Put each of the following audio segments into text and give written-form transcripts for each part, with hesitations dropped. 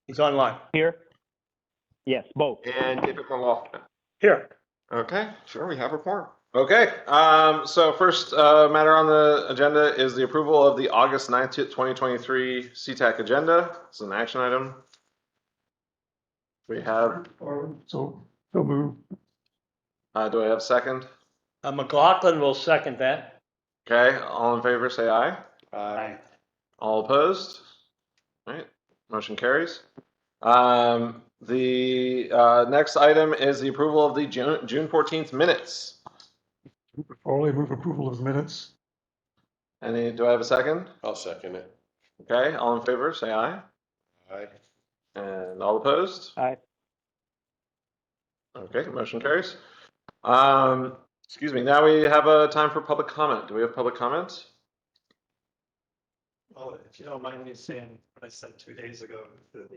He's online. Here? Yes, both. And David McLaughlin. Here. Okay, sure, we have a quorum. Okay, so first matter on the agenda is the approval of the August 9th, 2023 CTAC agenda. It's an action item. We have, So move. do I have a second? McLaughlin will second that. Okay, all in favor say aye. Aye. All opposed? All right, motion carries. The next item is the approval of the June 14th minutes. Foley, move approval of minutes. Do I have a second? I'll second it. Okay, all in favor say aye. Aye. And all opposed? Aye. Okay, motion carries. Excuse me, now we have a time for public comment. Do we have public comments? Well, if you don't mind me saying what I said 2 days ago to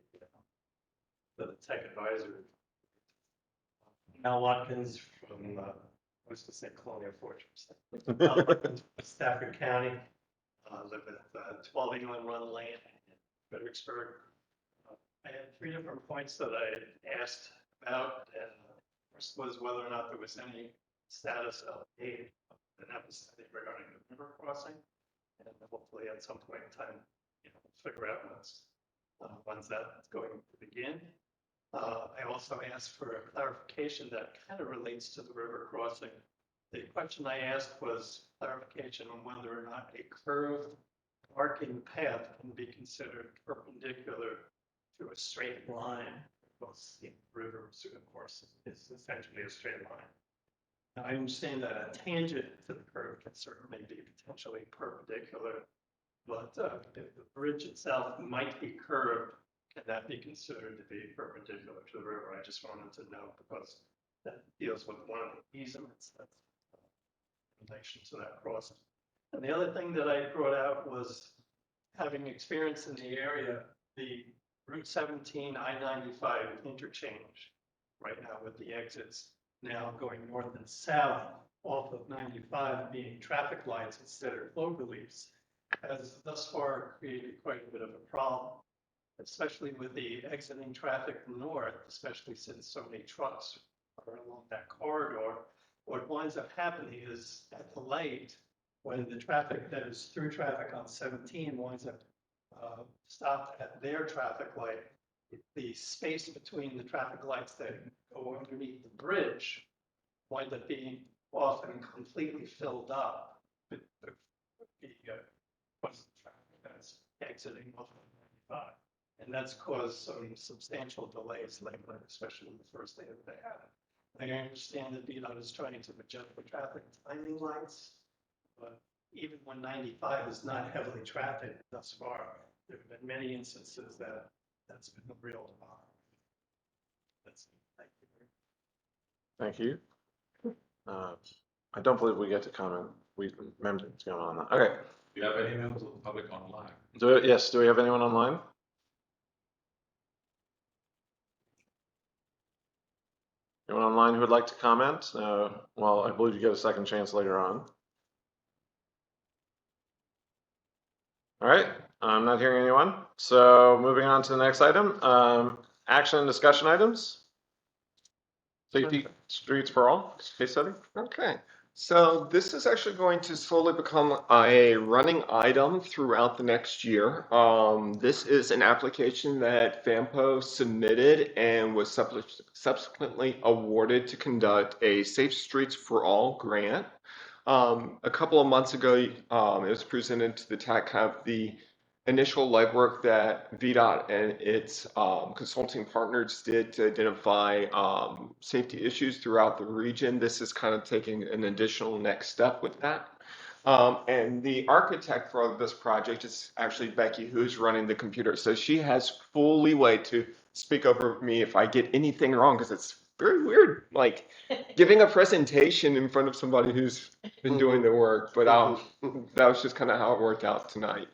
the tech advisor. Al Watkins from, I was going to say Colonial Fortress. Al Watkins from Stafford County, live at 12 England Run Lane in Fredericksburg. I had 3 different points that I asked about, and first was whether or not there was any status update that was regarding the river crossing, and hopefully at some point in time, figure out when's that's going to begin. I also asked for a clarification that kind of relates to the river crossing. The question I asked was clarification on whether or not a curved arcing path can be considered perpendicular to a straight line. Both the river, of course, is essentially a straight line. Now, I understand that a tangent to the curve can certainly be potentially perpendicular, but if the bridge itself might be curved, can that be considered to be perpendicular to the river? I just wanted to know because that deals with one of the easements that's in relation to that crossing. And the other thing that I brought out was having experience in the area, the Route 17 I-95 interchange right now with the exits now going north and south off of 95 being traffic lights instead of cloverleafs has thus far created quite a bit of a problem, especially with the exiting traffic north, especially since so many trucks are along that corridor. What winds up happening is at the light, when the traffic that is through traffic on 17 winds up stopped at their traffic light, the space between the traffic lights that go underneath the bridge wind up being often completely filled up with the traffic that's exiting off of 95. And that's caused some substantial delays lately, especially the first day of the day. I understand that VDOT is trying to adjust the traffic timing lights, but even when 95 is not heavily trafficked thus far, there have been many instances that's been a real that's it. Thank you. Thank you. I don't believe we get to comment. We remember what's going on. Okay. Do you have any members of the public online? Yes, do we have anyone online? Anyone online who would like to comment? Well, I believe you get a second chance later on. All right, I'm not hearing anyone. So moving on to the next item, action and discussion items. Safety streets for all, case study. Okay, so this is actually going to slowly become a running item throughout the next year. This is an application that FAMPO submitted and was subsequently awarded to conduct a Safe Streets for All grant. A couple of months ago, it was presented to the TAC, kind of the initial legwork that VDOT and its consulting partners did to identify safety issues throughout the region. This is kind of taking an additional next step with that. And the architect for this project is actually Becky, who's running the computer. So she has full leeway to speak over me if I get anything wrong, because it's very weird, like giving a presentation in front of somebody who's been doing the work. But that was just kind of how it worked out tonight.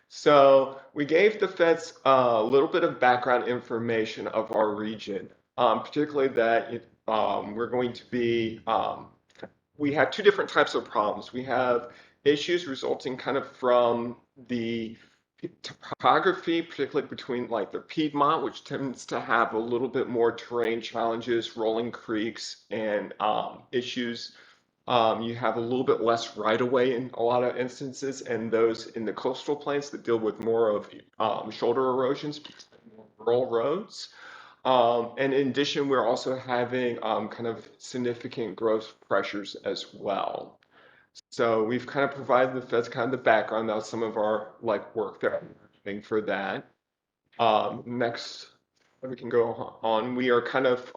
So we gave the feds a little bit of background information of our region, particularly that we're going to be, we have 2 different types of problems. We have issues resulting kind of from the topography, particularly between like the Piedmont, which tends to have a little bit more terrain challenges, rolling creeks, and issues. You have a little bit less right of way in a lot of instances, and those in the coastal plains that deal with more of shoulder erosions, rural roads. And in addition, we're also having kind of significant growth pressures as well. So we've kind of provided the feds kind of the background. That's some of our like work that we're doing for that. Next, we can go on. We are kind of,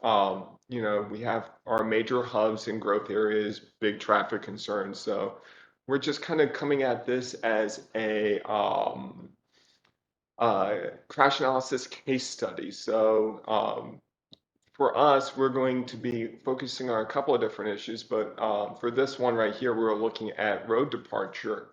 we have our major hubs and growth areas, big traffic concerns. So we're just kind of coming at this as a crash analysis case study. So for us, we're going to be focusing on a couple of different issues, but for this one right here, we're looking at road departure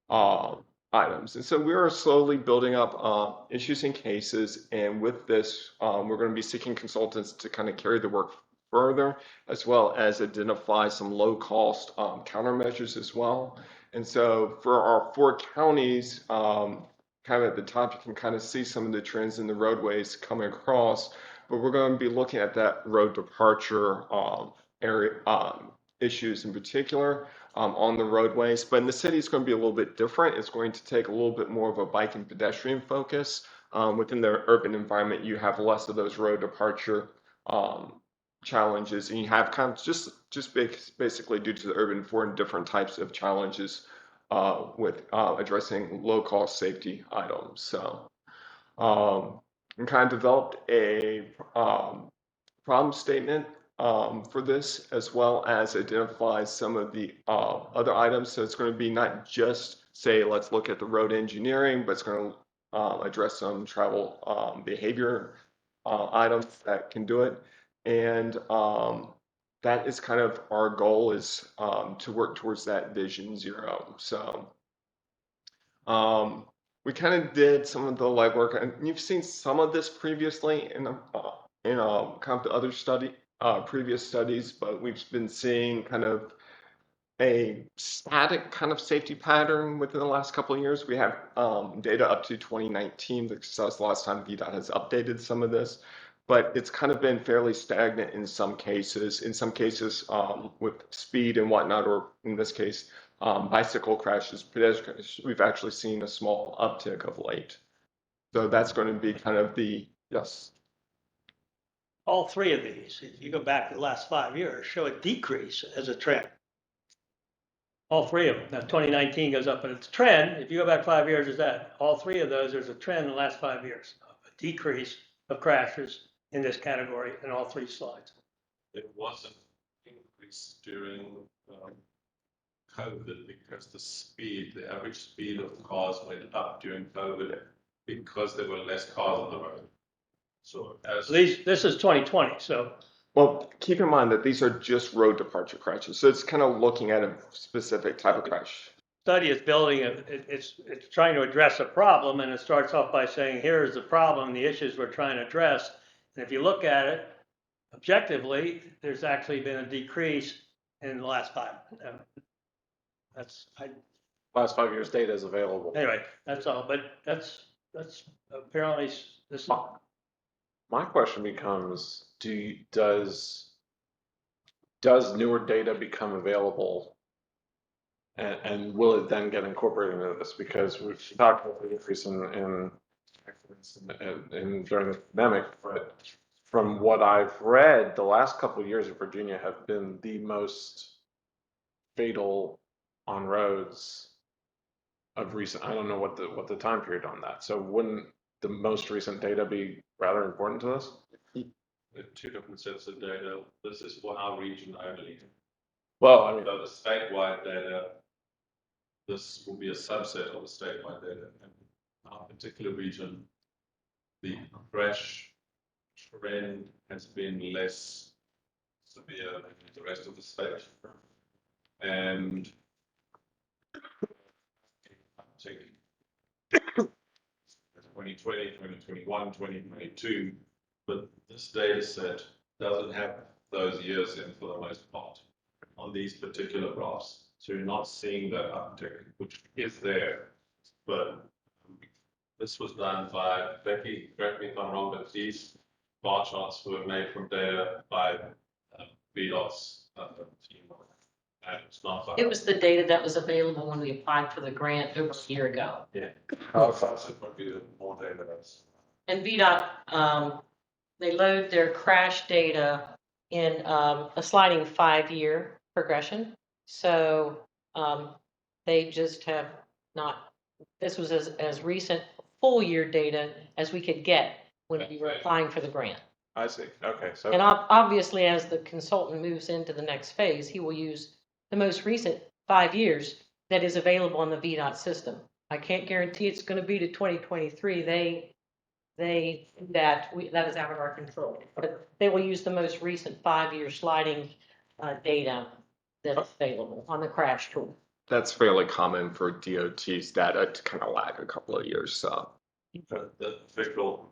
items. And so we are slowly building up issues and cases. And with this, we're going to be seeking consultants to kind of carry the work further, as well as identify some low cost countermeasures as well. And so for our 4 counties, kind of at the top, you can kind of see some of the trends in the roadways coming across. But we're going to be looking at that road departure area issues in particular on the roadways. But in the city, it's going to be a little bit different. It's going to take a little bit more of a bike and pedestrian focus. Within the urban environment, you have less of those road departure challenges, and you have kind of just basically due to the urban 4 different types of challenges with addressing low cost safety items. So. And kind of developed a problem statement for this, as well as identify some of the other items. So it's going to be not just say, let's look at the road engineering, but it's going to address some travel behavior items that can do it. And that is kind of our goal, is to work towards that vision 0. So we kind of did some of the legwork, and you've seen some of this previously in kind of the other previous studies, but we've been seeing kind of a static kind of safety pattern within the last couple of years. We have data up to 2019, because that's the last time VDOT has updated some of this, but it's kind of been fairly stagnant in some cases. In some cases, with speed and whatnot, or in this case, bicycle crashes, pedestrians, we've actually seen a small uptick of late. So that's going to be kind of the, yes. All 3 of these, if you go back to the last 5 years, show a decrease as a trend. All 3 of them. Now 2019 goes up, but it's a trend. If you go back 5 years, is that all 3 of those, there's a trend in the last 5 years, a decrease of crashes in this category in all 3 slides. There was an increase during COVID, because the average speed of cars went up during COVID because there were less cars on the road. So This is 2020, so. Well, keep in mind that these are just road departure crashes. So it's kind of looking at a specific type of crash. Study is building, it's trying to address a problem, and it starts off by saying, here is the problem, the issues we're trying to address. And if you look at it objectively, there's actually been a decrease in the last 5. Last 5 years data is available. Anyway, that's all, but that's apparently this. My question becomes, does newer data become available, and will it then get incorporated into this? Because we've talked about the increase in accidents during the pandemic, but from what I've read, the last couple of years of Virginia have been the most fatal on roads of recent. I don't know what the time period on that. So wouldn't the most recent data be rather important to us? the 2 different sets of data. This is for our region only. Well, I mean, So the statewide data, this will be a subset of the statewide data. And in our particular region, the crash trend has been less severe than the rest of the state. And taking 2020, 2021, 2022, but this data set doesn't have those years in for the most part on these particular graphs. So you're not seeing that uptick, which is there, but This was done by Becky, correct me if I'm wrong, but these bar charts were made from data by VDOT's team. And it's not by. It was the data that was available when we applied for the grant over a year ago. Yeah. How fast it would be more data that's. And VDOT, they load their crash data in a sliding 5-year progression. So they just have not, this was as recent full year data as we could get when we were applying for the grant. I see. Okay, so And obviously, as the consultant moves into the next phase, he will use the most recent 5 years that is available on the VDOT system. I can't guarantee it's going to be to 2023. That is out of our control. But they will use the most recent 5-year sliding data that's available on the crash tool. That's fairly common for DOT's data to kind of lag a couple of years. So The official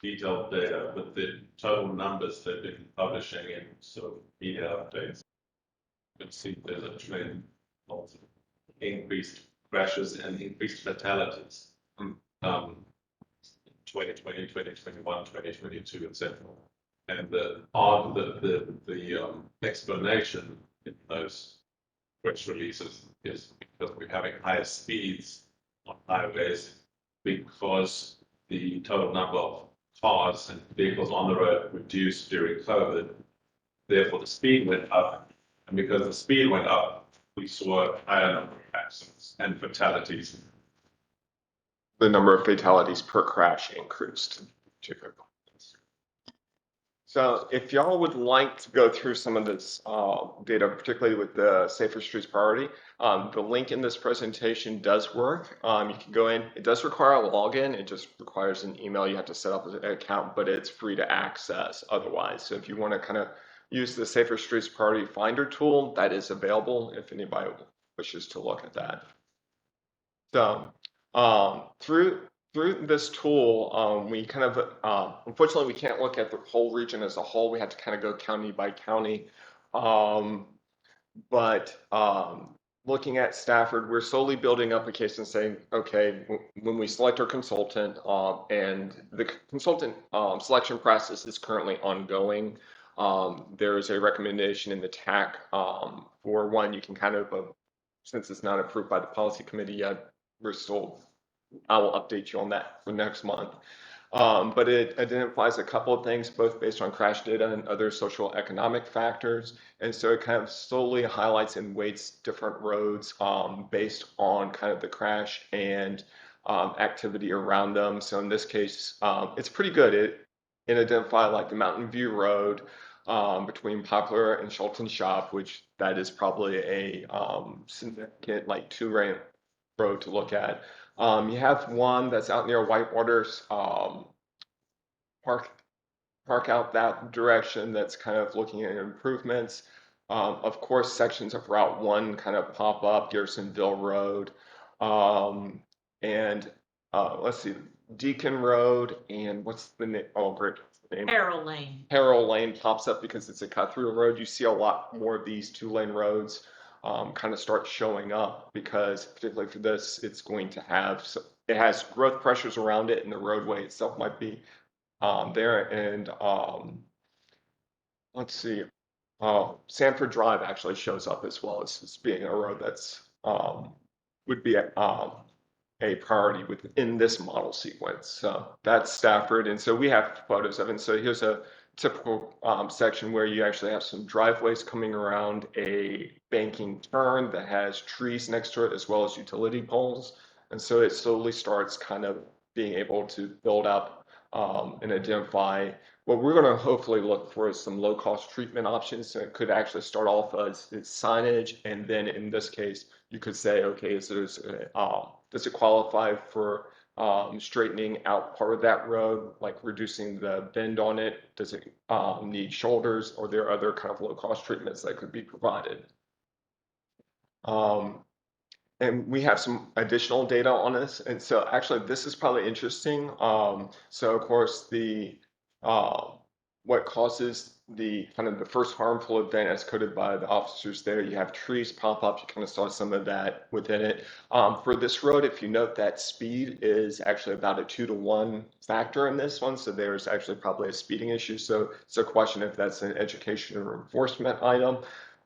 detailed data with the total numbers they've been publishing in sort of media updates. You can see there's a trend of increased crashes and increased fatalities. 2020, 2021, 2022, etc. And the explanation in those press releases is because we're having higher speeds on highways because the total number of cars and vehicles on the road reduced during COVID. Therefore, the speed went up. And because the speed went up, we saw a higher number of accidents and fatalities. the number of fatalities per crash increased. So if y'all would like to go through some of this data, particularly with the Safer Streets priority, the link in this presentation does work. You can go in. It does require a login. It just requires an email. You have to set up an account, but it's free to access otherwise. So if you want to kind of use the Safer Streets priority finder tool, that is available if anybody wishes to look at that. So through this tool, we kind of, unfortunately, we can't look at the whole region as a whole. We have to kind of go county by county. But looking at Stafford, we're slowly building up a case and saying, okay, when we select our consultant, and the consultant selection process is currently ongoing. There is a recommendation in the TAC for one, you can kind of, since it's not approved by the policy committee yet, I will update you on that for next month. But it identifies a couple of things, both based on crash data and other social economic factors. And so it kind of slowly highlights and weights different roads based on kind of the crash and activity around them. So in this case, it's pretty good. It identified like the Mountain View Road between Poplar and Shelton Shop, which that is probably a significant like 2-lane road to look at. You have one that's out near Whitewater's park out that direction that's kind of looking at improvements. Of course, sections of Route 1 kind of pop up, Garrisonville Road, and let's see, Deacon Road, and what's the name? Oh, great. Carroll Lane. Carroll Lane pops up because it's a cut-through road. You see a lot more of these 2-lane roads kind of start showing up because particularly for this, it's going to have, it has growth pressures around it and the roadway itself might be there. And let's see, Sanford Drive actually shows up as well as being a road that's would be a priority within this model sequence. So that's Stafford. And so we have photos of it. And so here's a typical section where you actually have some driveways coming around a banking turn that has trees next to it as well as utility poles. And so it slowly starts kind of being able to build up and identify what we're going to hopefully look for is some low cost treatment options. So it could actually start off as signage. And then in this case, you could say, okay, does it qualify for straightening out part of that road, like reducing the bend on it? Does it need shoulders, or there are other kind of low cost treatments that could be provided? And we have some additional data on this. And so actually this is probably interesting. So of course the what causes the kind of the first harmful event as coded by the officers there. You have trees pop up. You kind of saw some of that within it. For this road, if you note that speed is actually about a 2-to-1 factor in this one. So there's actually probably a speeding issue. So it's a question if that's an education or enforcement item.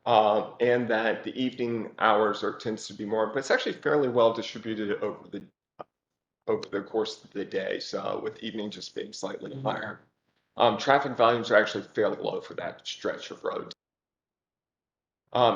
And that the evening hours tends to be more, but it's actually fairly well distributed over the course of the day. So with evening just being slightly higher. Traffic volumes are actually fairly low for that stretch of road.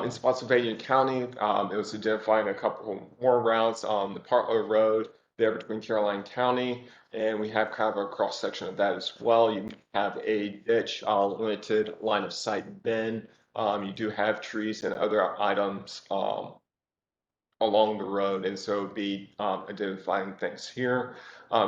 In Spotsylvania County, it was identifying a couple more routes on the Partlow Road there between Caroline County, and we have kind of a cross section of that as well. You have a ditch, limited line of sight bin. You do have trees and other items along the road, and so be identifying things here.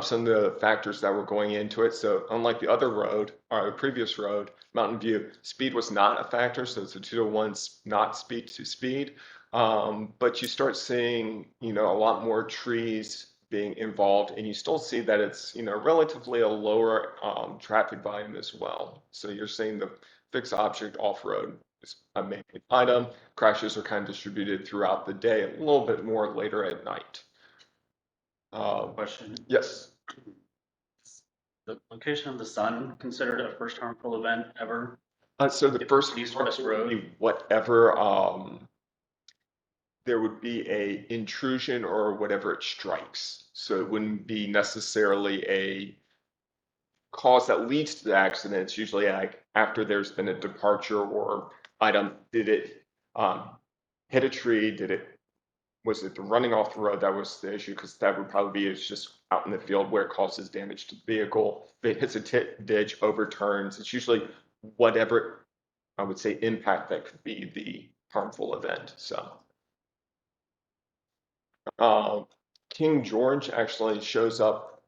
Some of the factors that were going into it. So unlike the other road, or the previous road, Mountain View, speed was not a factor. So it's a 2-to-1, not speed to speed. But you start seeing, a lot more trees being involved, and you still see that it's, relatively a lower traffic volume as well. So you're seeing the fixed object off-road is a main item. Crashes are kind of distributed throughout the day, a little bit more later at night. Question. Yes. The location of the sun considered a first harmful event ever? So the first East West Road. whatever there would be a intrusion or whatever it strikes. So it wouldn't be necessarily a cause that leads to the accident. It's usually like after there's been a departure or item. Did it hit a tree? Was it the running off the road that was the issue? Because that would probably be it's just out in the field where it causes damage to the vehicle. If it hits a ditch, overturns, it's usually whatever I would say impact that could be the harmful event. So King George actually shows up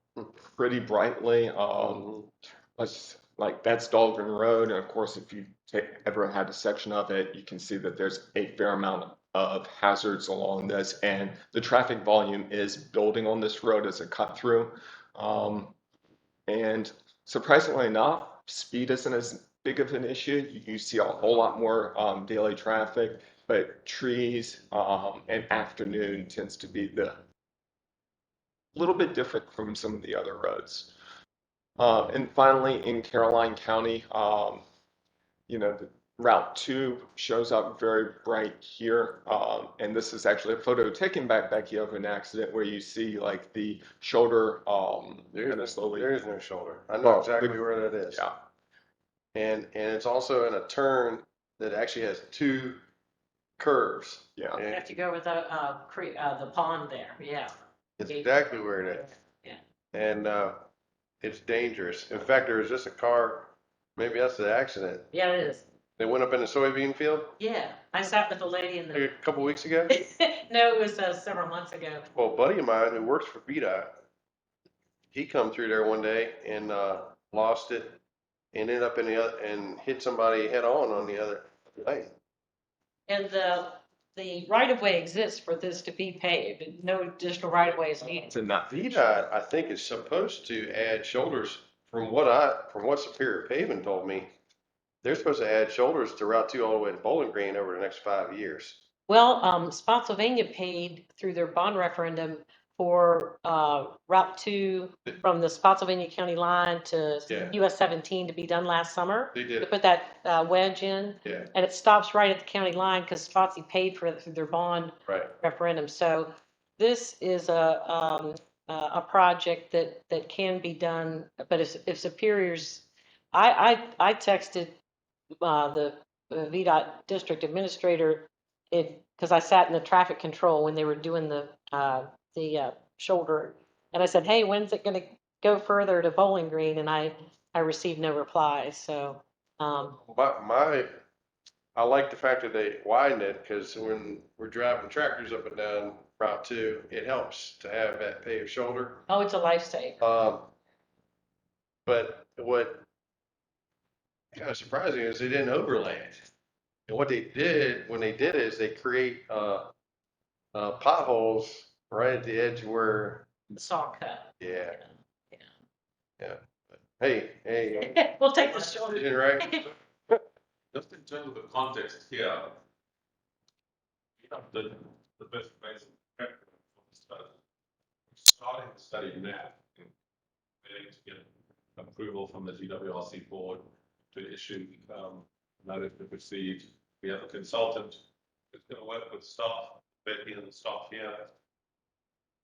pretty brightly. That's Dahlgren Road, and of course, if you ever had a section of it, you can see that there's a fair amount of hazards along this, and the traffic volume is building on this road as a cut through. And surprisingly enough, speed isn't as big of an issue. You see a whole lot more daily traffic, but trees and afternoon tends to be the little bit different from some of the other roads. And finally, in Caroline County, the Route 2 shows up very bright here. And this is actually a photo taken back here of an accident where you see like the shoulder kind of slowly. There is no shoulder. I know exactly where that is. Yeah. And it's also in a turn that actually has 2 curves. Yeah. You have to go with the pond there, yeah. It's exactly where it is. Yeah. And it's dangerous. In fact, there was just a car, maybe that's the accident. Yeah, it is. They went up in the soybean field Yeah, I sat with a lady in the, a couple weeks ago. no, it was several months ago. Well, a buddy of mine who works for VDOT, he come through there one day and lost it and ended up in the other and hit somebody head on the other lane. And the right of way exists for this to be paved, and no additional right of way is needed. To not VDOT, I think, is supposed to add shoulders. From what Superior Paving told me, they're supposed to add shoulders to Route 2 all the way to Bowling Green over the next 5 years. Well, Spotsylvania paid through their bond referendum for Route 2 from the Spotsylvania County line to Yeah. US 17 to be done last summer. They To did. put that wedge in. Yeah. And it stops right at the county line because Spotsy paid for it through their bond Right. referendum. So this is a project that can be done, but if Superior's, I texted the VDOT district administrator because I sat in the traffic control when they were doing the shoulder, and I said, hey, when's it going to go further to Bowling Green? And I received no reply. So I like the fact that they widened it because when we're driving tractors up and down Route 2, it helps to have that paved shoulder. oh, it's a lifesaver. But what kind of surprising is they didn't overlay it. And what they did when they did it is they create potholes right at the edge where, The saw cut. yeah. Hey, We'll take the shoulder. you right? Just in terms of the context here, the best basic prep for the study. Starting the study now, waiting to get approval from the GWRC board to issue notice to proceed. We have a consultant who's going to work with staff, Becky and the staff here,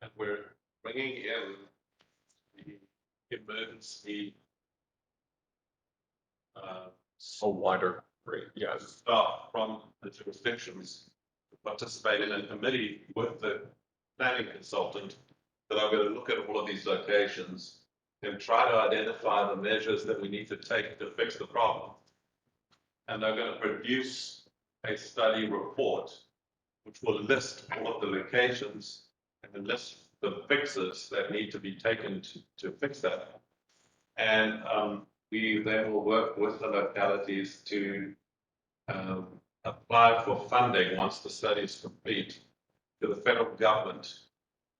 and we're bringing in the emergency A wider, great, yes. staff from the jurisdictions to participate in a committee with the planning consultant that are going to look at all of these locations and try to identify the measures that we need to take to fix the problem. And they're going to produce a study report which will list all of the locations and list the fixes that need to be taken to fix that. And we then will work with the localities to apply for funding once the study is complete to the federal government,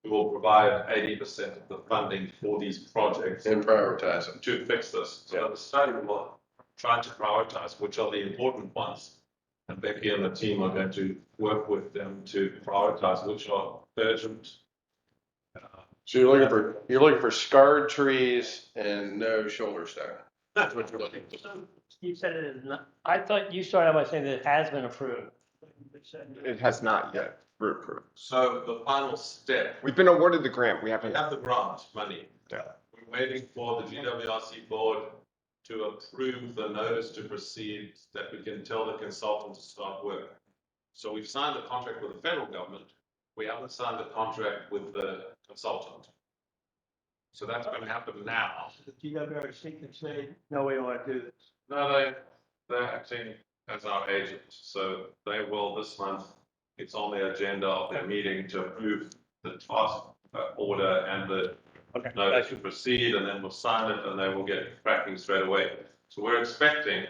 who will provide 80% of the funding for these projects And prioritize them. to fix this. So the study will try to prioritize which are the important ones. And Becky and the team are going to work with them to prioritize which are urgent. So you're looking for scarred trees and no shoulder stone. That's what you're looking for. You said it is not, I thought you started out by saying that it has been approved. It has not yet been approved. So the final step, We've been awarded the grant. We we haven't. have the grant money. Yeah. We're waiting for the GWRC board to approve the notice to proceed that we can tell the consultant to start work. So we've signed a contract with the federal government. We haven't signed a contract with the consultant. So that's going to happen now. The GWRC can say, no, we don't want to do this. No, they're acting as our agent. So they will this month, it's on the agenda of their meeting to approve the task order and the Okay. notice to proceed, and then we'll sign it and they will get cracking straight away. So we're expecting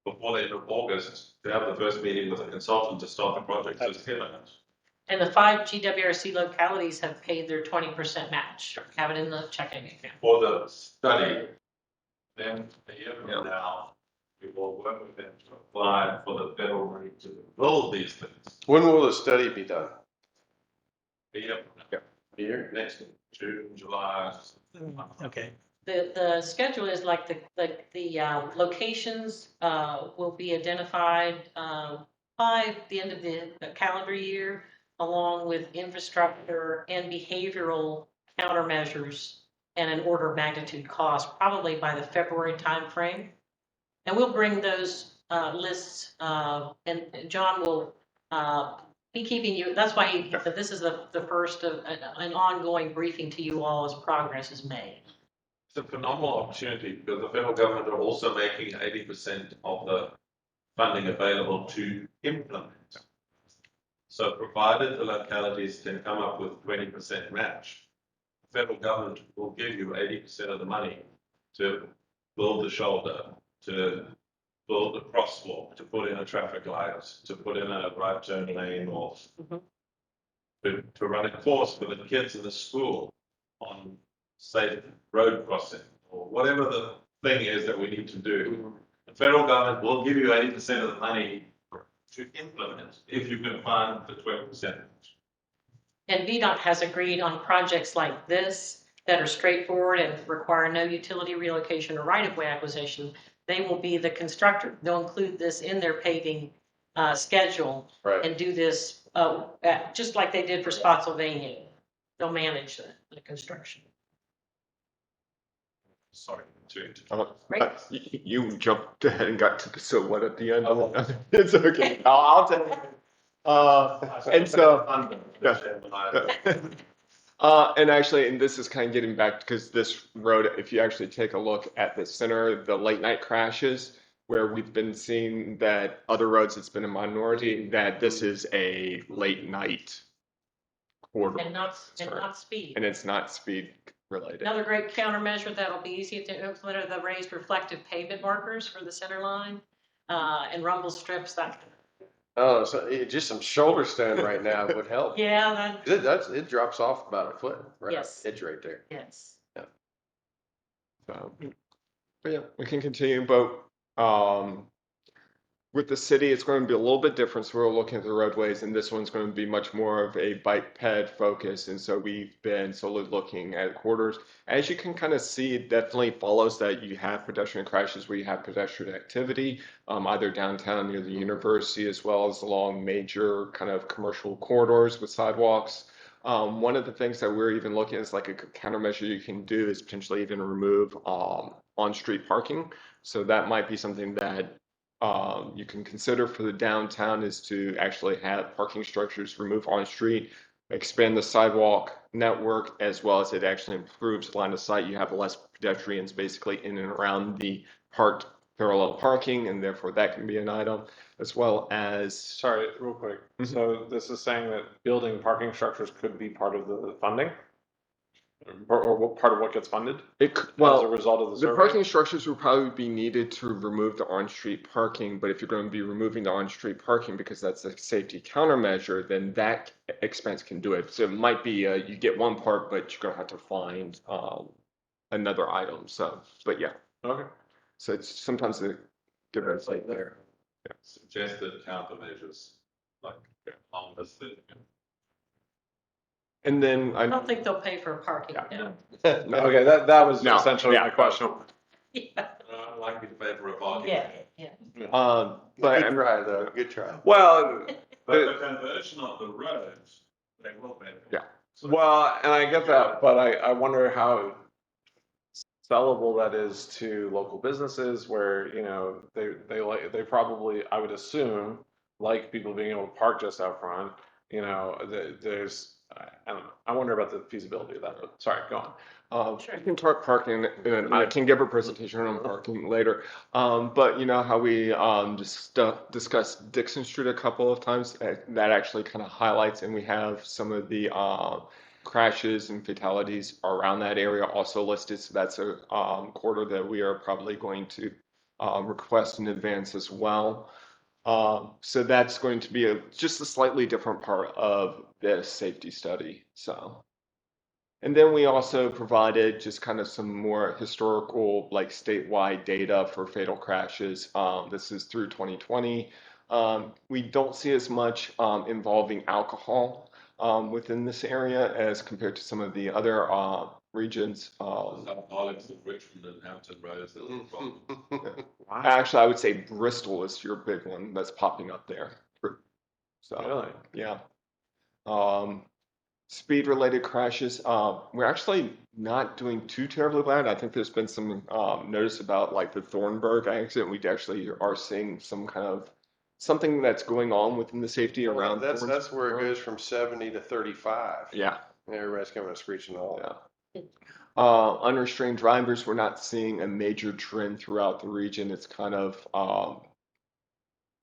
before the end of August to have the first meeting with the consultant to start the project. So it's imminent. And the 5 GWRC localities have paid their 20% match, have it in the checking account. For the study, then a year from now, we will work with them to apply for the federal money to build these things. When will the study be done? A year from now. A year? Next June, July. Okay. The schedule is like the locations will be identified by the end of the calendar year, along with infrastructure and behavioral countermeasures and an order of magnitude cost, probably by the February timeframe. And we'll bring those lists, and John will be keeping you, that's why this is the first of an ongoing briefing to you all as progress is made. It's a phenomenal opportunity because the federal government are also making 80% of the funding available to implement. So provided the localities can come up with 20% match, the federal government will give you 80% of the money to build the shoulder, to build a crosswalk, to put in a traffic light, to put in a right turn lane, or to run a course for the kids in the school on safe road crossing, or whatever the thing is that we need to do. The federal government will give you 80% of the money to implement if you can find the 20%. And VDOT has agreed on projects like this that are straightforward and require no utility relocation or right-of-way acquisition. They will be the constructor. They'll include this in their paving schedule Right. and do this just like they did for Spotsylvania. They'll manage the construction. Sorry to Right. You jumped ahead and got to the so what at the end. It's okay. I'll tell you. And so, and actually, and this is kind of getting back because this road, if you actually take a look at the center, the late night crashes, where we've been seeing that other roads, it's been a minority, that this is a late night corridor. And not speed. And it's not speed related. Another great countermeasure that'll be easy to implement are the raised reflective pavement markers for the center line and rumble strips. That Oh, so just some shoulder stone right now would help. yeah, It drops off about a foot, right? Yes. Edge right there. yes. So, But yeah, we can continue, but with the city, it's going to be a little bit different. So we're looking at the roadways, and this one's going to be much more of a bike ped focus. And so we've been solely looking at corridors. As you can kind of see, it definitely follows that you have pedestrian crashes where you have pedestrian activity, either downtown near the university as well as along major kind of commercial corridors with sidewalks. One of the things that we're even looking at is like a countermeasure you can do is potentially even remove on-street parking. So that might be something that you can consider for the downtown is to actually have parking structures remove on street, expand the sidewalk network, as well as it actually improves line of sight. You have less pedestrians basically in and around the parked parallel parking, and therefore that can be an item, as well as. Sorry, real quick. Mhm. So this is saying that building parking structures could be part of the funding? Or what part of what gets funded as a Well, result of the the survey? parking structures will probably be needed to remove the on-street parking, but if you're going to be removing the on-street parking because that's a safety countermeasure, then that expense can do it. So it might be you get one part, but you're going to have to find another item. So, but yeah, Okay. so it's sometimes the give or take there. Suggested countermeasures, like on this thing. And then I don't think they'll pay for parking, Yeah. no. Okay, that was No, essentially yeah. my question. Yeah, I'm likely to pay for a parking. yeah. But Good try, though. Good try. Well, But the conversion of the roads, they will pay for. Yeah. So- well, and I get that, but I wonder how sellable that is to local businesses where, you know, they probably, I would assume, like people being able to park just out front, you know, there's, I don't know, I wonder about the feasibility of that, but sorry, go on. I can talk parking, and I can give a presentation on parking later. But you know how we just discussed Dixon Street a couple of times. That actually kind of highlights, and we have some of the crashes and fatalities around that area also listed. So that's a corridor that we are probably going to request in advance as well. So that's going to be just a slightly different part of this safety study. So. And then we also provided just kind of some more historical, like statewide data for fatal crashes. This is through 2020. We don't see as much involving alcohol within this area as compared to some of the other regions. Alcoholics in Richmond and Hampton Roads, that's a problem. Actually, I would say Bristol is your big one that's popping up there. So, Really? yeah. Speed related crashes, we're actually not doing too terribly bad. I think there's been some notice about like the Thornburg accident. We actually are seeing some kind of something that's going on within the safety around. That's where it goes from 70 to 35. Yeah. And everybody's coming to screeching all. Yeah. Unrestrained drivers, we're not seeing a major trend throughout the region. It's kind of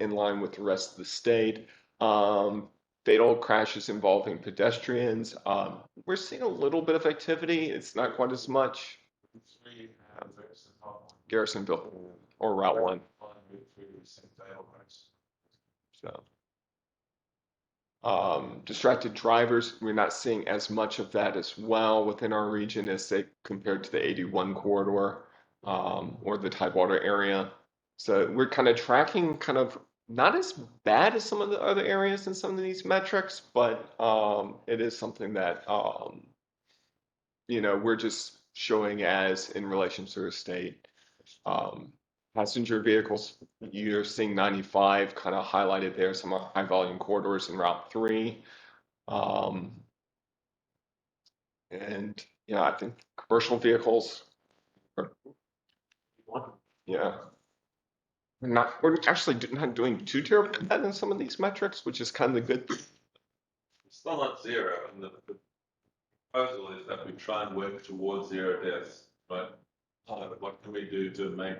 in line with the rest of the state. Fatal crashes involving pedestrians. We're seeing a little bit of activity. It's not quite as much. Garrisonville or Route 1. So, distracted drivers, we're not seeing as much of that as well within our region as they compared to the 81 corridor or the Tidewater area. So we're kind of tracking kind of not as bad as some of the other areas in some of these metrics, but it is something that you know, we're just showing as in relation to the state. Passenger vehicles, you're seeing 95 kind of highlighted there, some high volume corridors in Route 3. And yeah, I think commercial vehicles yeah. We're actually not doing too terribly bad in some of these metrics, which is kind of good. It's still not zero, and the proposal is that we try and work towards zero deaths, but what can we do to make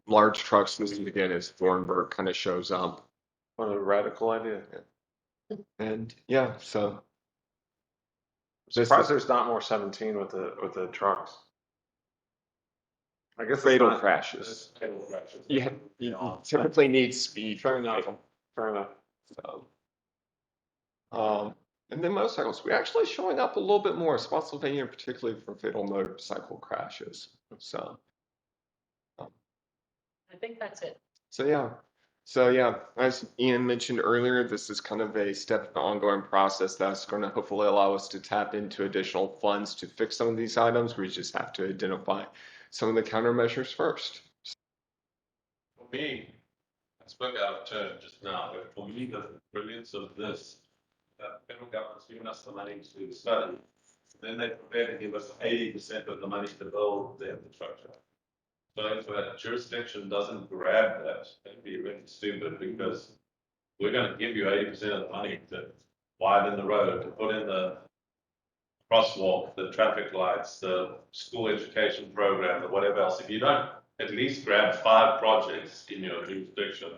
Large trucks, this again is Thornburg kind of shows up. What a radical idea. And yeah, so Surprised there's not more 17 with the trucks. I guess it's fatal not- crashes. fatal crashes? Yeah, you typically need speed. Fair enough. fatal. Fair enough. So, and then motorcycles, we're actually showing up a little bit more, Spotsylvania, particularly for fatal motorcycle crashes. So, I think that's it. So yeah, as Ian mentioned earlier, this is kind of a step in the ongoing process that's going to hopefully allow us to tap into additional funds to fix some of these items. We just have to identify some of the countermeasures first. For me, I spoke out of turn just now, but for me, the brilliance of this, that federal government's given us the money to study. Then they're prepared to give us 80% of the money to build the infrastructure. So if a jurisdiction doesn't grab that, that'd be really stupid, because we're gonna give you 80% of the money to widen the road, to put in the crosswalk, the traffic lights, the school education program, or whatever else. If you don't at least grab 5 projects in your jurisdiction,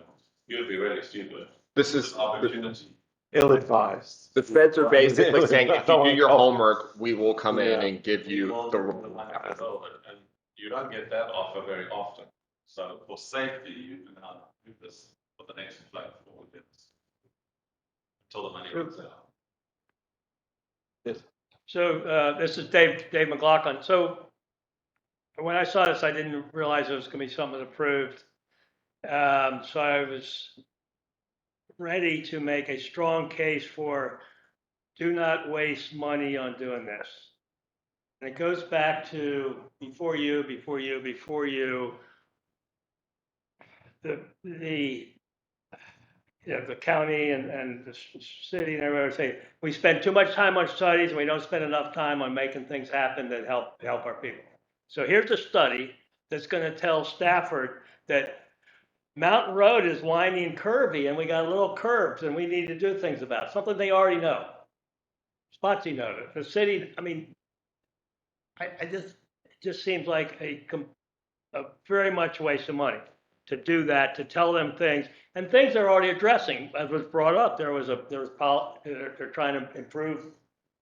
you'll be really stupid. This It's is an opportunity. Ill-advised. the feds are basically saying, if you do your Oh. homework, we will come in Yeah. and give you We'll the. give the money to build it, and you don't get that offer very often. So for safety, you can do this for the next platform until the money runs out. So this is Dave McLaughlin. So when I saw this, I didn't realize it was going to be something approved. So I was ready to make a strong case for do not waste money on doing this. And it goes back to before you, the county and the city and everybody say, we spend too much time on studies and we don't spend enough time on making things happen that help our people. So here's a study that's going to tell Stafford that Mountain Road is windy and curvy and we got little curves and we need to do things about it. Something they already know. Spotsy knows it. The city, I mean, it just seems like a very much waste of money to do that, to tell them things, and things they're already addressing. As was brought up, they're trying to improve.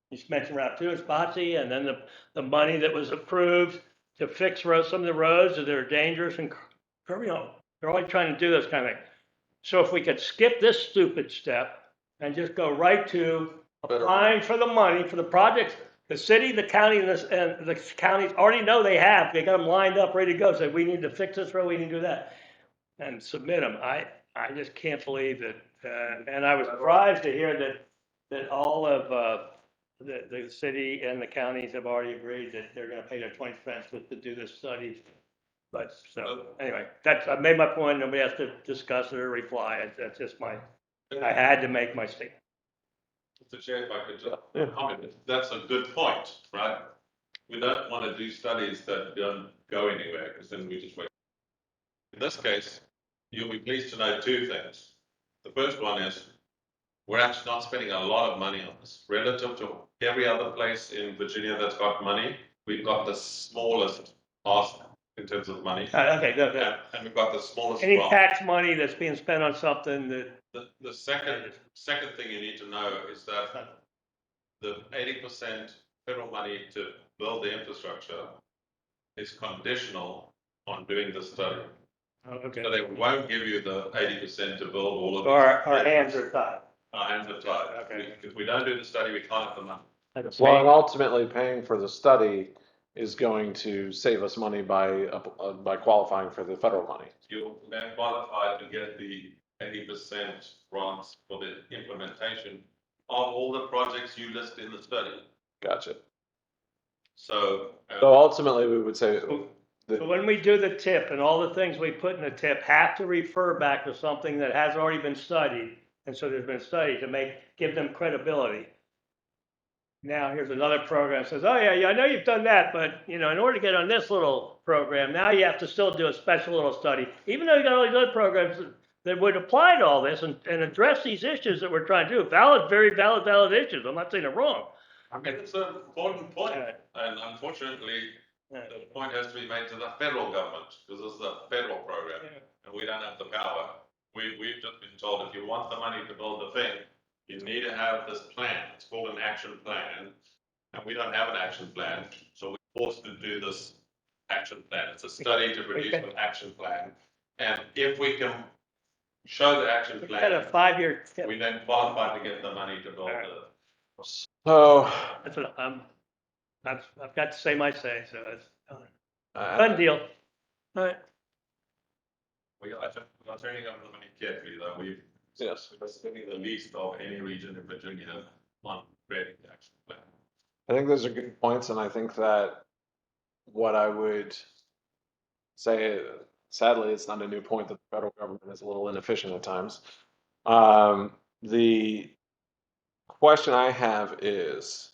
You mentioned Route 2 in Spotsy, and then the money that was approved to fix roads, some of the roads that are dangerous and they're always trying to do this kind of thing. So if we could skip this stupid step and just go right to applying for the money for the projects. The city, the county, and the counties already know they have. They got them lined up, ready to go. Say, we need to fix this road, we need to do that, and submit them. I just can't believe that. And I was surprised to hear that all of the city and the counties have already agreed that they're going to pay their 20 cents to do this study. But so anyway, I made my point. Nobody has to discuss it or reply. That's just I had to make my statement. Mr. Chair, if I could just comment, that's a good point, right? We don't want to do studies that don't go anywhere, because then we just wait. In this case, you'll be pleased to know 2 things. The first one is we're actually not spending a lot of money on this. Relative to every other place in Virginia that's got money, we've got the smallest ask in terms of money. Okay, good. And we've got the smallest Any drop. tax money that's being spent on something that. The second thing you need to know is that the 80% federal money to build the infrastructure is conditional on doing the study. Oh, okay. So they won't give you the 80% to build all of it. Our hands are tied. Our hands are tied. Okay. If we don't do the study, we can't have the money. Well, and ultimately paying for the study is going to save us money by qualifying for the federal money. You'll then qualify to get the 80% grants for the implementation of all the projects you list in the study. Gotcha. So ultimately, we would say So when we do the tip and all the things we put in the tip have to refer back to something that has already been studied. And so there's been studied to give them credibility. Now here's another program that says, oh yeah, I know you've done that, but in order to get on this little program, now you have to still do a special little study, even though you got all these other programs that would apply to all this and address these issues that we're trying to do. Very valid issues. I'm not saying they're wrong. I mean, it's an important point, and unfortunately, the point has to be made to the federal government, because this is a federal program, and we don't have the power. We've just been told, if you want the money to build the thing, you need to have this plan. It's called an action plan, and we don't have an action plan, so we're forced to do this action plan. It's a study to produce an action plan, and if we can show the action plan, Had a 5-year tip. we then qualify to get the money to build the. So That's what I've got to say my say. So it's done deal. All right. I'm turning over the money carefully though. Yes. We're spending the least of any region in Virginia on creating the action plan. I think those are good points, and I think that what I would say, sadly, it's not a new point that the federal government is a little inefficient at times. The question I have is,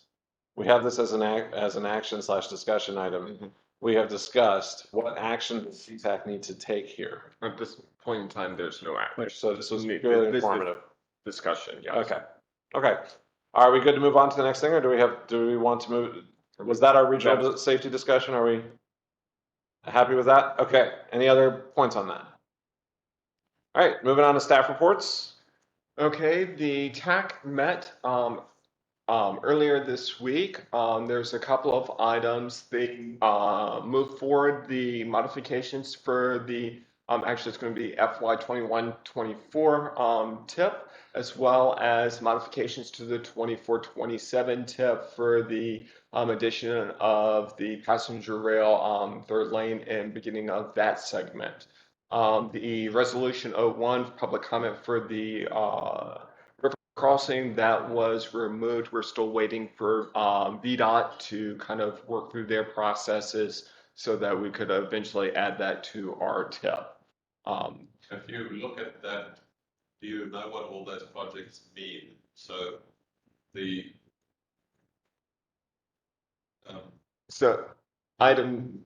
we have this as an action / discussion item. We have discussed what action does CTAC need to take here. At this point in time, there's no action. So this was This purely is informative. Discussion, yes. Okay. Okay. Are we good to move on to the next thing, or do we want to move? Was that our regional safety discussion? Are we happy with that? Okay. Any other points on that? All right. Moving on to staff reports. Okay, the TAC met earlier this week. There's a couple of items. They moved forward the modifications for the actually it's going to be FY 21-24 tip, as well as modifications to the 24-27 tip for the addition of the passenger rail third lane and beginning of that segment. The resolution 01 public comment for the river crossing that was removed. We're still waiting for VDOT to kind of work through their processes so that we could eventually add that to our tip. If you look at that, do you know what all those projects mean? So the So item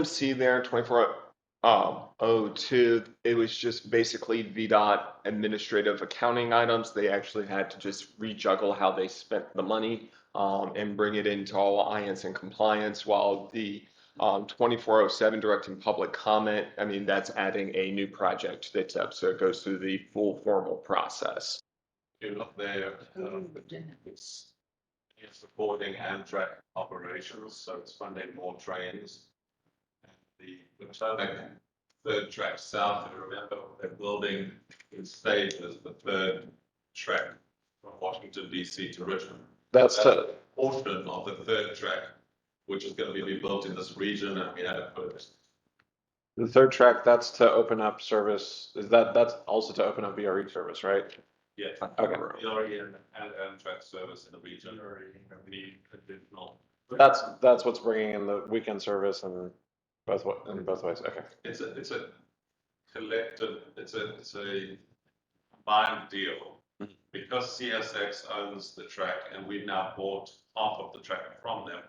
C there, 2402, it was just basically VDOT administrative accounting items. They actually had to just rejuggle how they spent the money and bring it into all IANS and compliance, while the 2407 directing public comment, I mean, that's adding a new project to the tip, so it goes through the full formal process. you look there, it's supporting Amtrak operations, so it's funding more trains. And the Potomac third track south, if you remember, they're building in stages the third track from Washington DC to Richmond. That's a portion of the third track, which is going to be built in this region, and we had to put it. the third track. That's to open up service. That's also to open up VRE service, right? Yeah. Okay. VRE and Amtrak service in the region are the additional. That's what's bringing in the weekend service and both ways. Okay. It's a collective. It's a combined deal. Because CSX owns the track and we've now bought half of the track from them.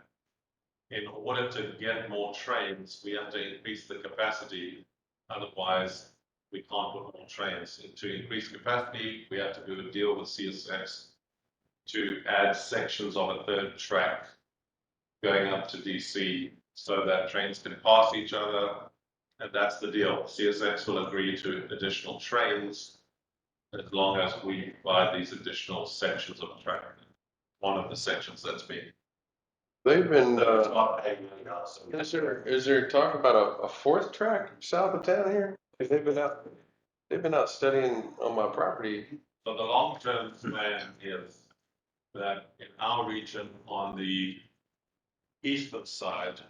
In order to get more trains, we have to increase the capacity. Otherwise, we can't put more trains. And to increase capacity, we have to do a deal with CSX to add sections of a third track going up to DC so that trains can pass each other. And that's the deal. CSX will agree to additional trains as long as we provide these additional sections of track. One of the sections that's being. They've been, is there talk about a fourth track south of town here? 'Cause they've been out studying on my property. So the long-term plan is that in our region on the eastern side,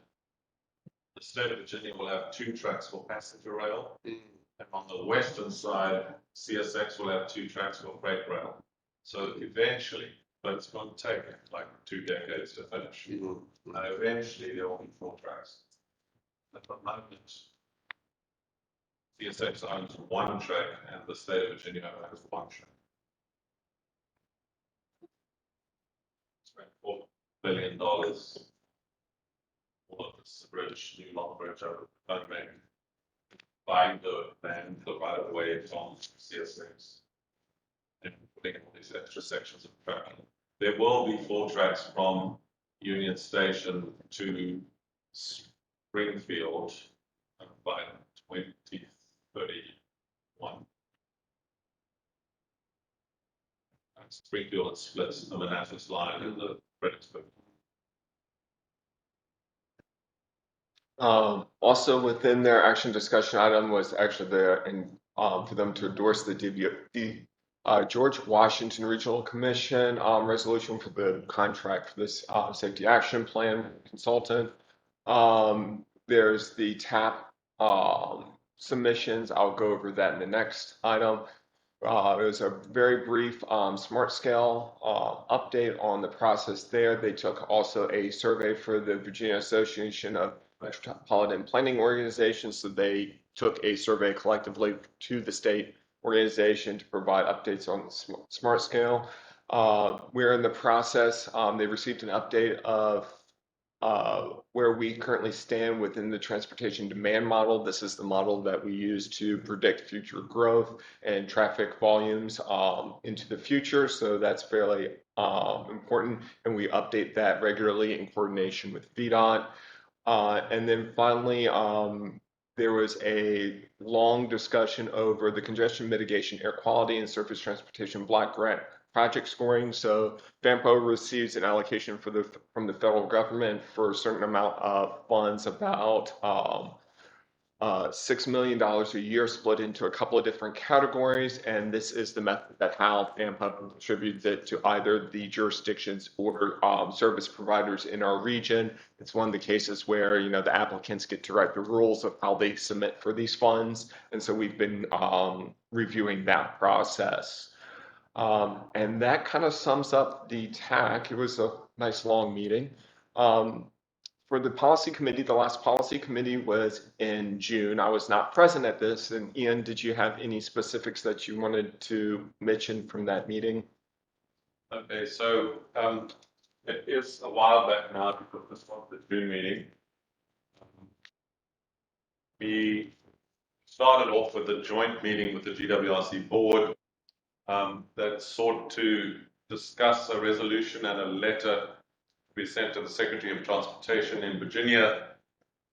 the state of Virginia will have 2 tracks for passenger rail. And on the western side, CSX will have 2 tracks for freight rail. So eventually, but it's going to take like 2 decades to finish. Eventually, there will be 4 tracks. At the moment, CSX owns 1 track, and the state of Virginia owns 1 track. Spent $4 billion. All of this bridge, new long bridge over the Potomac, buying the land, the right of way from CSX, and putting all these extra sections of track. There will be 4 tracks from Union Station to Springfield by 2031. And Springfield splits the Manassas line and the Fredericksburg. Also within their action discussion item was actually there and for them to endorse the George Washington Regional Commission resolution for the contract for this safety action plan consultant. There's the TAP submissions. I'll go over that in the next item. It was a very brief smart scale update on the process there. They took also a survey for the Virginia Association of Metropolitan Planning Organizations. So they took a survey collectively to the state organization to provide updates on the smart scale. We're in the process. They received an update of where we currently stand within the transportation demand model. This is the model that we use to predict future growth and traffic volumes into the future. So that's fairly important, and we update that regularly in coordination with VDOT. And then finally, there was a long discussion over the congestion mitigation, air quality, and surface transportation block grant project scoring. So FAMPO receives an allocation from the federal government for a certain amount of funds, about $6 million a year, split into a couple of different categories. And this is the method that how FAMPO contributes it to either the jurisdictions or service providers in our region. It's one of the cases where, you know, the applicants get to write the rules of how they submit for these funds. And so we've been reviewing that process. And that kind of sums up the TAC. It was a nice long meeting. For the policy committee, the last policy committee was in June. I was not present at this. And Ian, did you have any specifics that you wanted to mention from that meeting? Okay, so it is a while back now because this was the June meeting. We started off with a joint meeting with the GWRC board that sought to discuss a resolution and a letter we sent to the Secretary of Transportation in Virginia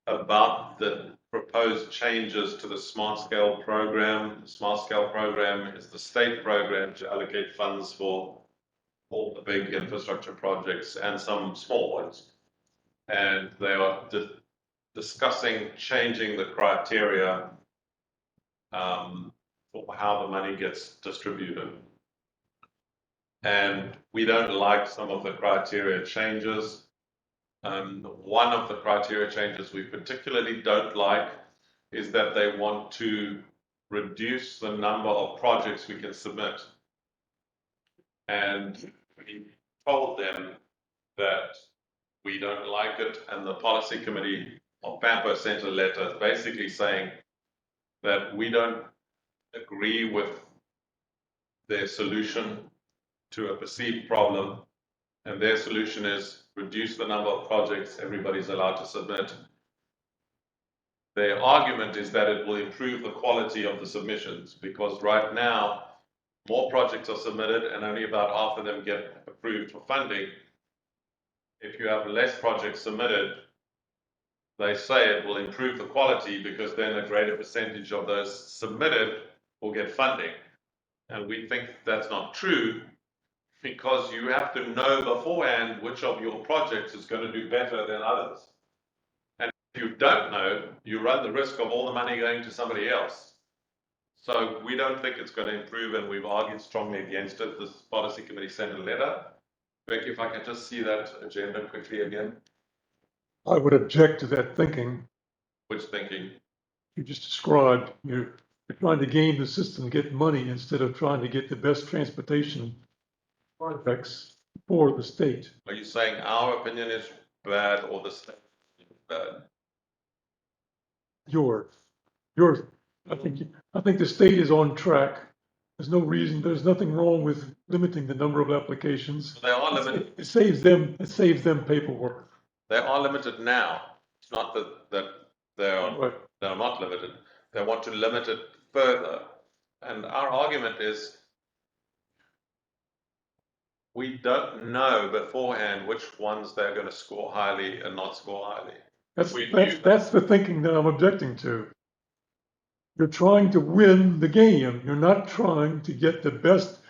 about the proposed changes to the Smart Scale program. The Smart Scale program is the state program to allocate funds for all the big infrastructure projects and some small ones. And they are discussing changing the criteria for how the money gets distributed. And we don't like some of the criteria changes. One of the criteria changes we particularly don't like is that they want to reduce the number of projects we can submit. And we told them that we don't like it, and the policy committee of FAMPO sent a letter basically saying that we don't agree with their solution to a perceived problem, and their solution is reduce the number of projects everybody's allowed to submit. Their argument is that it will improve the quality of the submissions, because right now more projects are submitted and only about half of them get approved for funding. If you have less projects submitted, they say it will improve the quality because then a greater percentage of those submitted will get funding. And we think that's not true, because you have to know beforehand which of your projects is going to do better than others. And if you don't know, you run the risk of all the money going to somebody else. So we don't think it's going to improve, and we've argued strongly against it. This policy committee sent a letter. Becky, if I can just see that agenda quickly again. I would object to that thinking Which thinking? you just described. You're trying to game the system, get money instead of trying to get the best transportation projects for the state. Are you saying our opinion is bad or the state is bad? Yours. I think the state is on track. There's no reason, there's nothing wrong with limiting the number of applications. They are limited. It saves them paperwork. They are limited now. It's not that they are Right. they're not limited. They want to limit it further. And our argument is we don't know beforehand which ones they're going to score highly and not score highly. That's the thinking that I'm objecting to. You're trying to win the game. You're not trying to get the best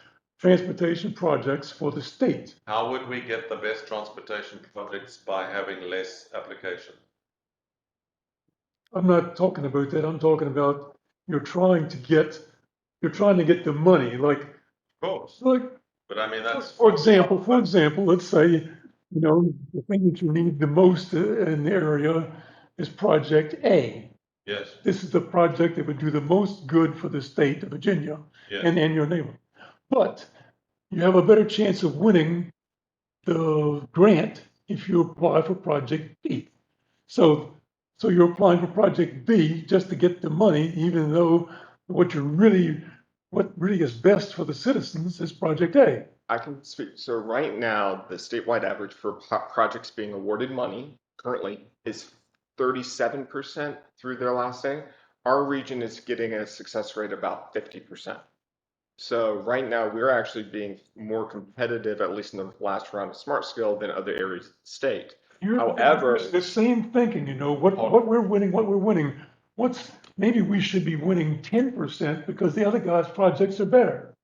transportation projects for the state. How would we get the best transportation projects by having less application? I'm not talking about that. I'm talking about you're trying to get the money. Like, Of course. But I mean, that's for example, let's say, the thing that you need the most in the area is project A. Yes, this is the project that would do the most good for the state of Virginia yes. and your neighbor. But you have a better chance of winning the grant if you apply for project B. So, so you're applying for project B just to get the money, even though what really is best for the citizens is project A. I can speak. So right now, the statewide average for projects being awarded money currently is 37% through their last day. Our region is getting a success rate about 50%. So right now, we're actually being more competitive, at least in the last round of Smart Skill, than other areas of the state. However, The same thinking, what we're winning, maybe we should be winning 10% because the other guys' projects are better.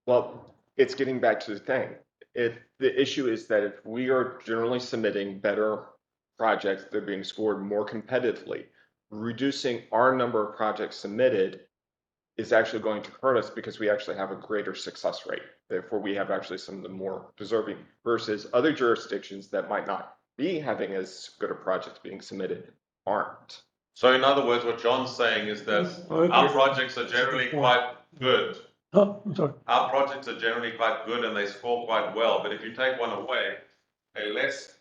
well, it's getting back to the thing. The issue is that if we are generally submitting better projects, they're being scored more competitively. Reducing our number of projects submitted is actually going to hurt us because we actually have a greater success rate. Therefore, we have actually some of the more deserving versus other jurisdictions that might not be having as good a project being submitted aren't. So in other words, what John's saying is that our projects are generally quite good. Oh, I'm sorry. Our projects are generally quite good and they score quite well, but if you take one away, a less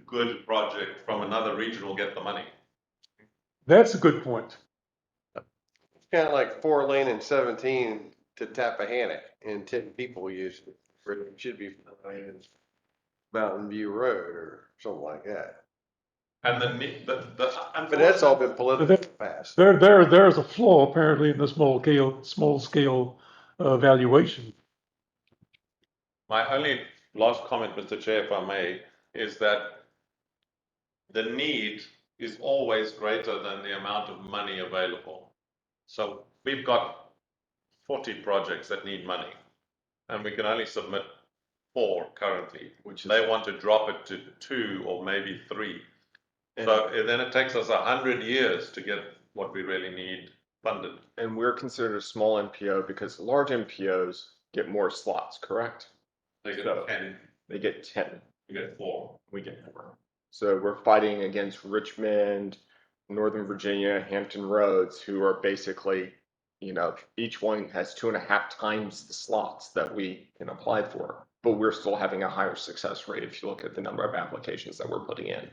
good project from another region will get the money. That's a good point. It's kind of like 4 lane and 17 to Tappahannock and 10 people usually. Where it should be 4 lane and Mountain View Road or something like that. And But that's all been politically passed. There's a flaw apparently in the small scale valuation. my only last comment, Mr. Chair, if I may, is that the need is always greater than the amount of money available. So we've got 40 projects that need money, and we can only submit 4 currently, which they want to drop it to 2 or maybe 3. So then it takes us 100 years to get what we really need funded. And we're considered a small MPO because large MPOs get more slots, correct? They get So 10, they get 10. we get 4. We get 4. So we're fighting against Richmond, Northern Virginia, Hampton Roads, who are basically, each one has 2.5 times the slots that we can apply for. But we're still having a higher success rate if you look at the number of applications that we're putting in.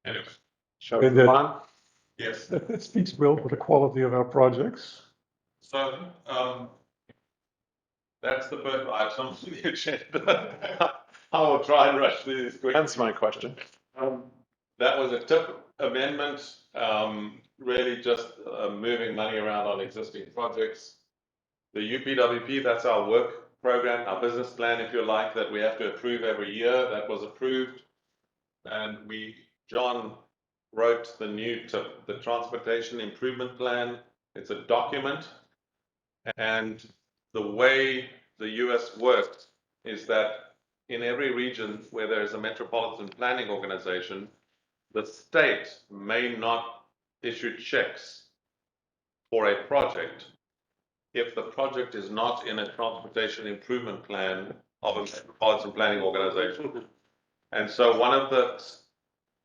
Anyway, Shall we And move on? yes. that speaks well for the quality of our projects. So that's the first item on the agenda. I will try and rush through this quickly. Hence my question. That was a tip amendment, really just moving money around on existing projects. The UPWP, that's our work program, our business plan, if you like, that we have to approve every year. That was approved. And John wrote the new tip, the Transportation Improvement Plan. It's a document. And the way the US works is that in every region where there is a metropolitan planning organization, the state may not issue checks for a project if the project is not in a transportation improvement plan of a metropolitan planning organization. And so one of the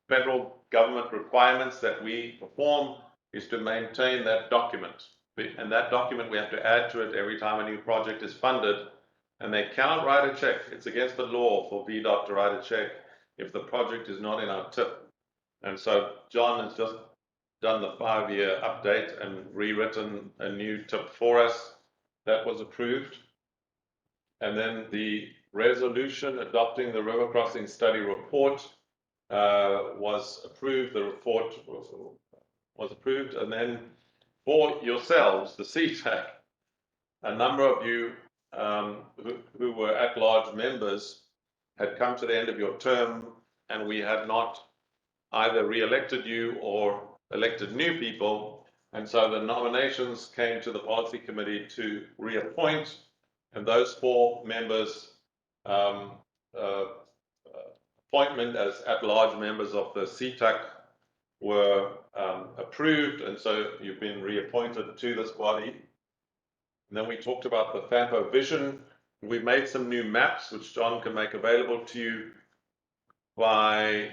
federal government requirements that we perform is to maintain that document. And that document, we have to add to it every time a new project is funded. And they cannot write a check. It's against the law for VDOT to write a check if the project is not in our tip. And so John has just done the 5-year update and rewritten a new tip for us. That was approved. And then the resolution adopting the river crossing study report was approved. The report was approved. And then for yourselves, the CTAC, a number of you who were at-large members had come to the end of your term, and we had not either re-elected you or elected new people. And so the nominations came to the policy committee to reappoint, and those 4 members' appointment as at-large members of the CTAC were approved, and so you've been reappointed to this body. And then we talked about the FAMPO vision. We've made some new maps, which John can make available to you by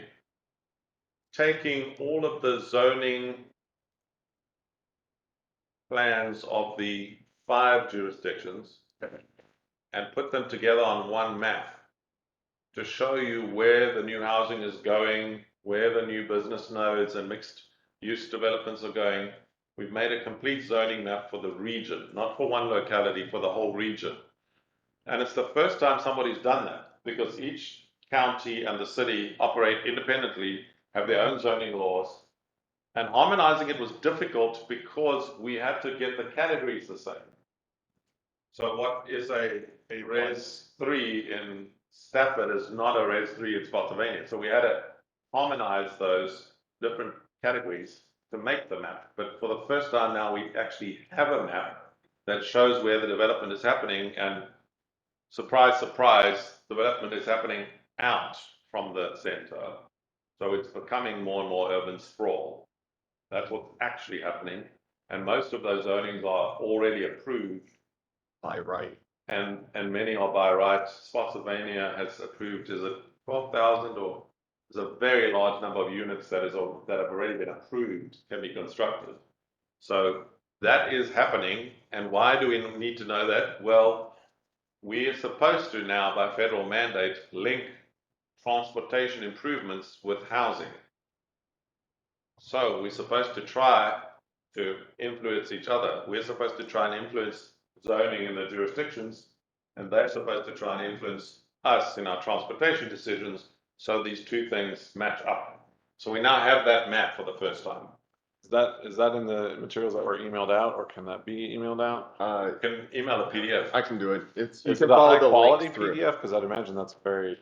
taking all of the zoning plans of the 5 jurisdictions and put them together on one map to show you where the new housing is going, where the new business nodes and mixed use developments are going. We've made a complete zoning map for the region, not for one locality, for the whole region. And it's the first time somebody's done that, because each county and the city operate independently, have their own zoning laws, and harmonizing it was difficult because we had to get the categories the same. So what is a Res 3 in Stafford is not a Res 3 in Spotsylvania. So we had to harmonize those different categories to make the map. But for the first time now, we actually have a map that shows where the development is happening, and surprise, surprise, development is happening out from the center. So it's becoming more and more urban sprawl. That's what's actually happening. And most of those zonings are already approved by right. and many are by right. Spotsylvania has approved, is it 12,000, or there's a very large number of units that have already been approved, can be constructed. So that is happening. And why do we need to know that? Well, we are supposed to now, by federal mandate, link transportation improvements with housing. So we're supposed to try to influence each other. We're supposed to try and influence zoning in the jurisdictions, and they're supposed to try and influence us in our transportation decisions, so these two things match up. So we now have that map for the first time. Is that in the materials that were emailed out, or can that be emailed out? You can email a PDF. I can do it. It's you Is can it a follow high the quality link through. PDF? Because I'd imagine that's very.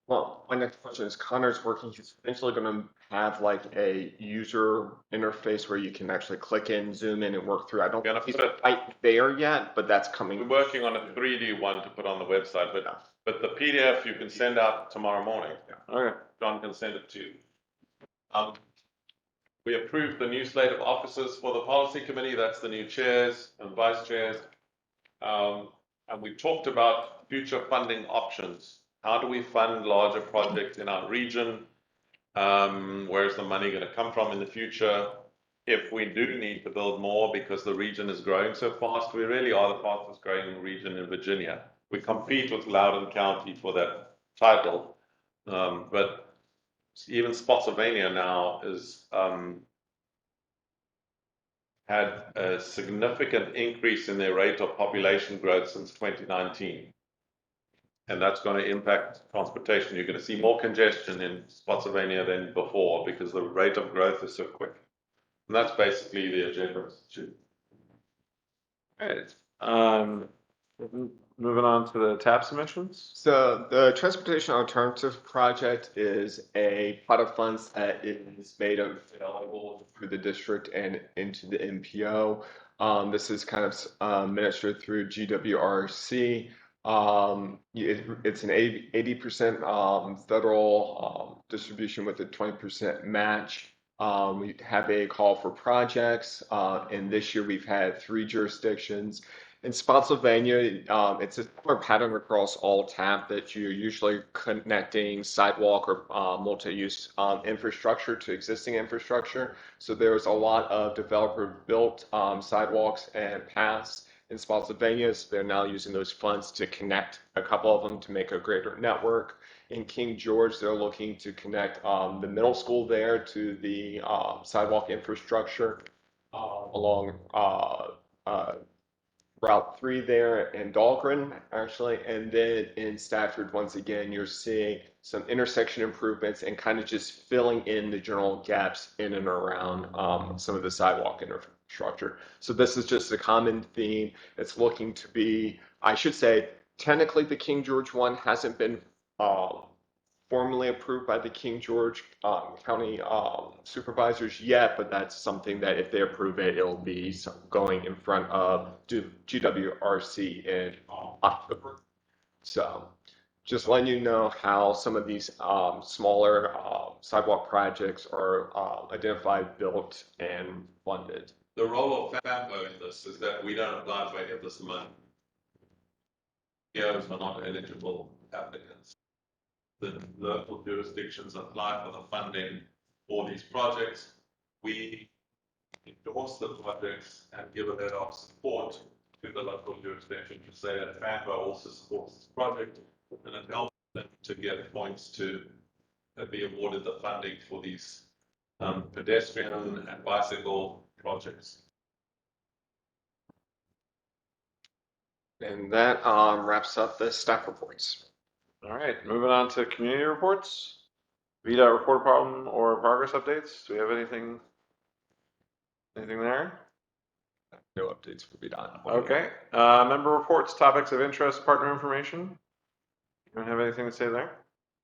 Well, my next question is Connor's working. He's eventually going to have like a user interface where you can actually click in, zoom in, and work through. I don't know if he's quite there yet, but that's coming. We're working on a 3D one to put on the website, but the PDF you can send out tomorrow morning. Okay. John can send it to you. We approved the new slate of officers for the policy committee. That's the new chairs and vice chairs. And we talked about future funding options. How do we fund larger projects in our region? Where's the money going to come from in the future? If we do need to build more because the region is growing so fast, we really are the fastest growing region in Virginia. We compete with Loudoun County for that title. But even Spotsylvania now is had a significant increase in their rate of population growth since 2019. And that's going to impact transportation. You're going to see more congestion in Spotsylvania than before because the rate of growth is so quick. And that's basically the agenda. Right. Moving on to the TAP submissions. So the Transportation Alternative Project is a pot of funds that is made available through the district and into the MPO. This is kind of administered through GWRC. It's an 80% federal distribution with a 20% match. We have a call for projects, and this year we've had 3 jurisdictions. In Spotsylvania, it's a similar pattern across all TAP that you're usually connecting sidewalk or multi-use infrastructure to existing infrastructure. So there's a lot of developer-built sidewalks and paths in Spotsylvania. So they're now using those funds to connect a couple of them to make a greater network. In King George, they're looking to connect the middle school there to the sidewalk infrastructure along Route 3 there in Dahlgren, actually. And then in Stafford, once again, you're seeing some intersection improvements and kind of just filling in the general gaps in and around some of the sidewalk infrastructure. So this is just a common theme. It's looking to be, I should say, technically the King George one hasn't been formally approved by the King George County supervisors yet, but that's something that if they approve it, it'll be going in front of GWRC in October. So just letting you know how some of these smaller sidewalk projects are identified, built, and funded. The role of FAMPO in this is that we don't apply for any of this money. POs are not eligible applicants. The local jurisdictions apply for the funding for these projects. We endorse the projects and give a letter of support to the local jurisdiction to say that FAMPO also supports this project, and it helps them to get points to be awarded the funding for these pedestrian and bicycle projects. And that wraps up the staff reports. All right, moving on to community reports. VDOT report problem or progress updates. Do we have anything there? No updates for VDOT. Okay, member reports, topics of interest, partner information. You don't have anything to say there?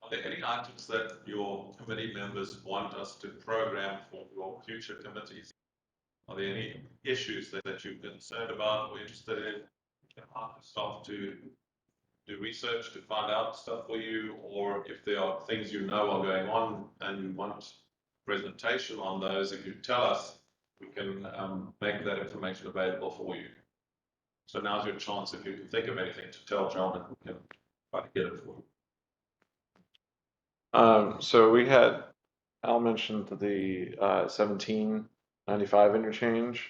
Are there any items that your committee members want us to program for your future committees? Are there any issues that you're concerned about or interested in? You can ask staff to do research to find out stuff for you, or if there are things you know are going on and you want presentation on those, if you tell us, we can make that information available for you. So now's your chance, if you can think of anything, to tell John and we can try to get it for you. So we had, Al mentioned the 1795 interchange.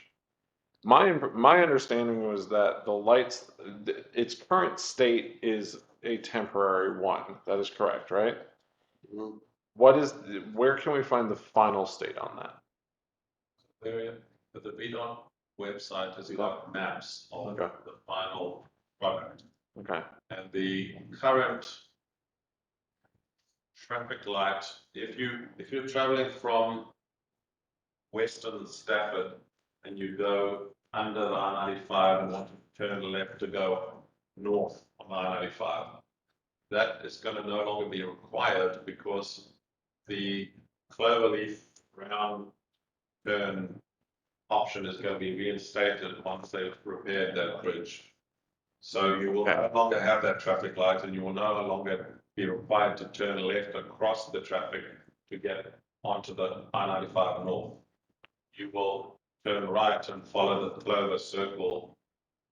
My understanding was that the lights, its current state is a temporary one. That is correct, right? Mhm. Where can we find the final state on that? The VDOT website has got maps of Okay. the final product. Okay. And the current traffic light, if you're traveling from Western Stafford and you go under the I-95 and want to turn left to go north on the I-95, that is going to no longer be required because the cloverleaf round turn option is going to be reinstated once they've repaired that bridge. So you will no longer have that traffic light, and you will no longer be required to turn left across the traffic to get onto the I-95 north. You will turn right and follow the clover circle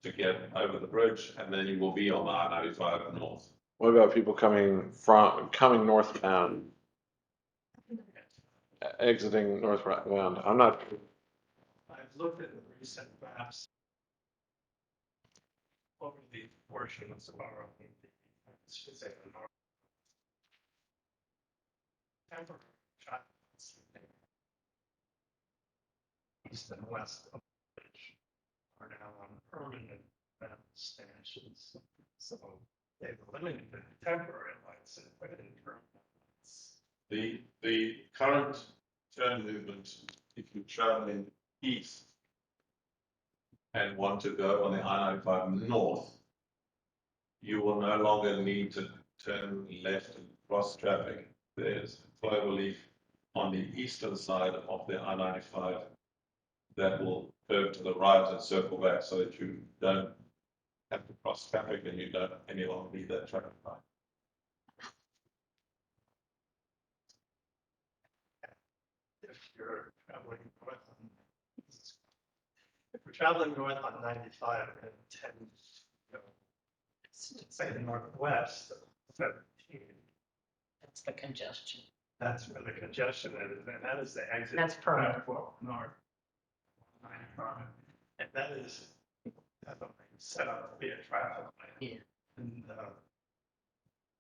to get over the bridge, and then you will be on the I-95 north. What about people coming northbound, exiting northbound? I'm not. I've looked at the recent maps over the portions of our, should say, the north. Temporary traffic east and west of the bridge are now on permanent stanchions. So they've eliminated the temporary lights and put in permanent lights. The current turn movement, if you're traveling east and want to go on the I-95 north, you will no longer need to turn left and cross traffic. There's cloverleaf on the eastern side of the I-95 that will curve to the right and circle back so that you don't have to cross traffic and you don't any longer need that traffic light. If you're traveling north on, if we're traveling north on 95 and 10, say the northwest, 17, That's the congestion. that's where the congestion is, and that is the exit. That's permanent. North. 95. And that is definitely set up to be a traffic light. Yeah.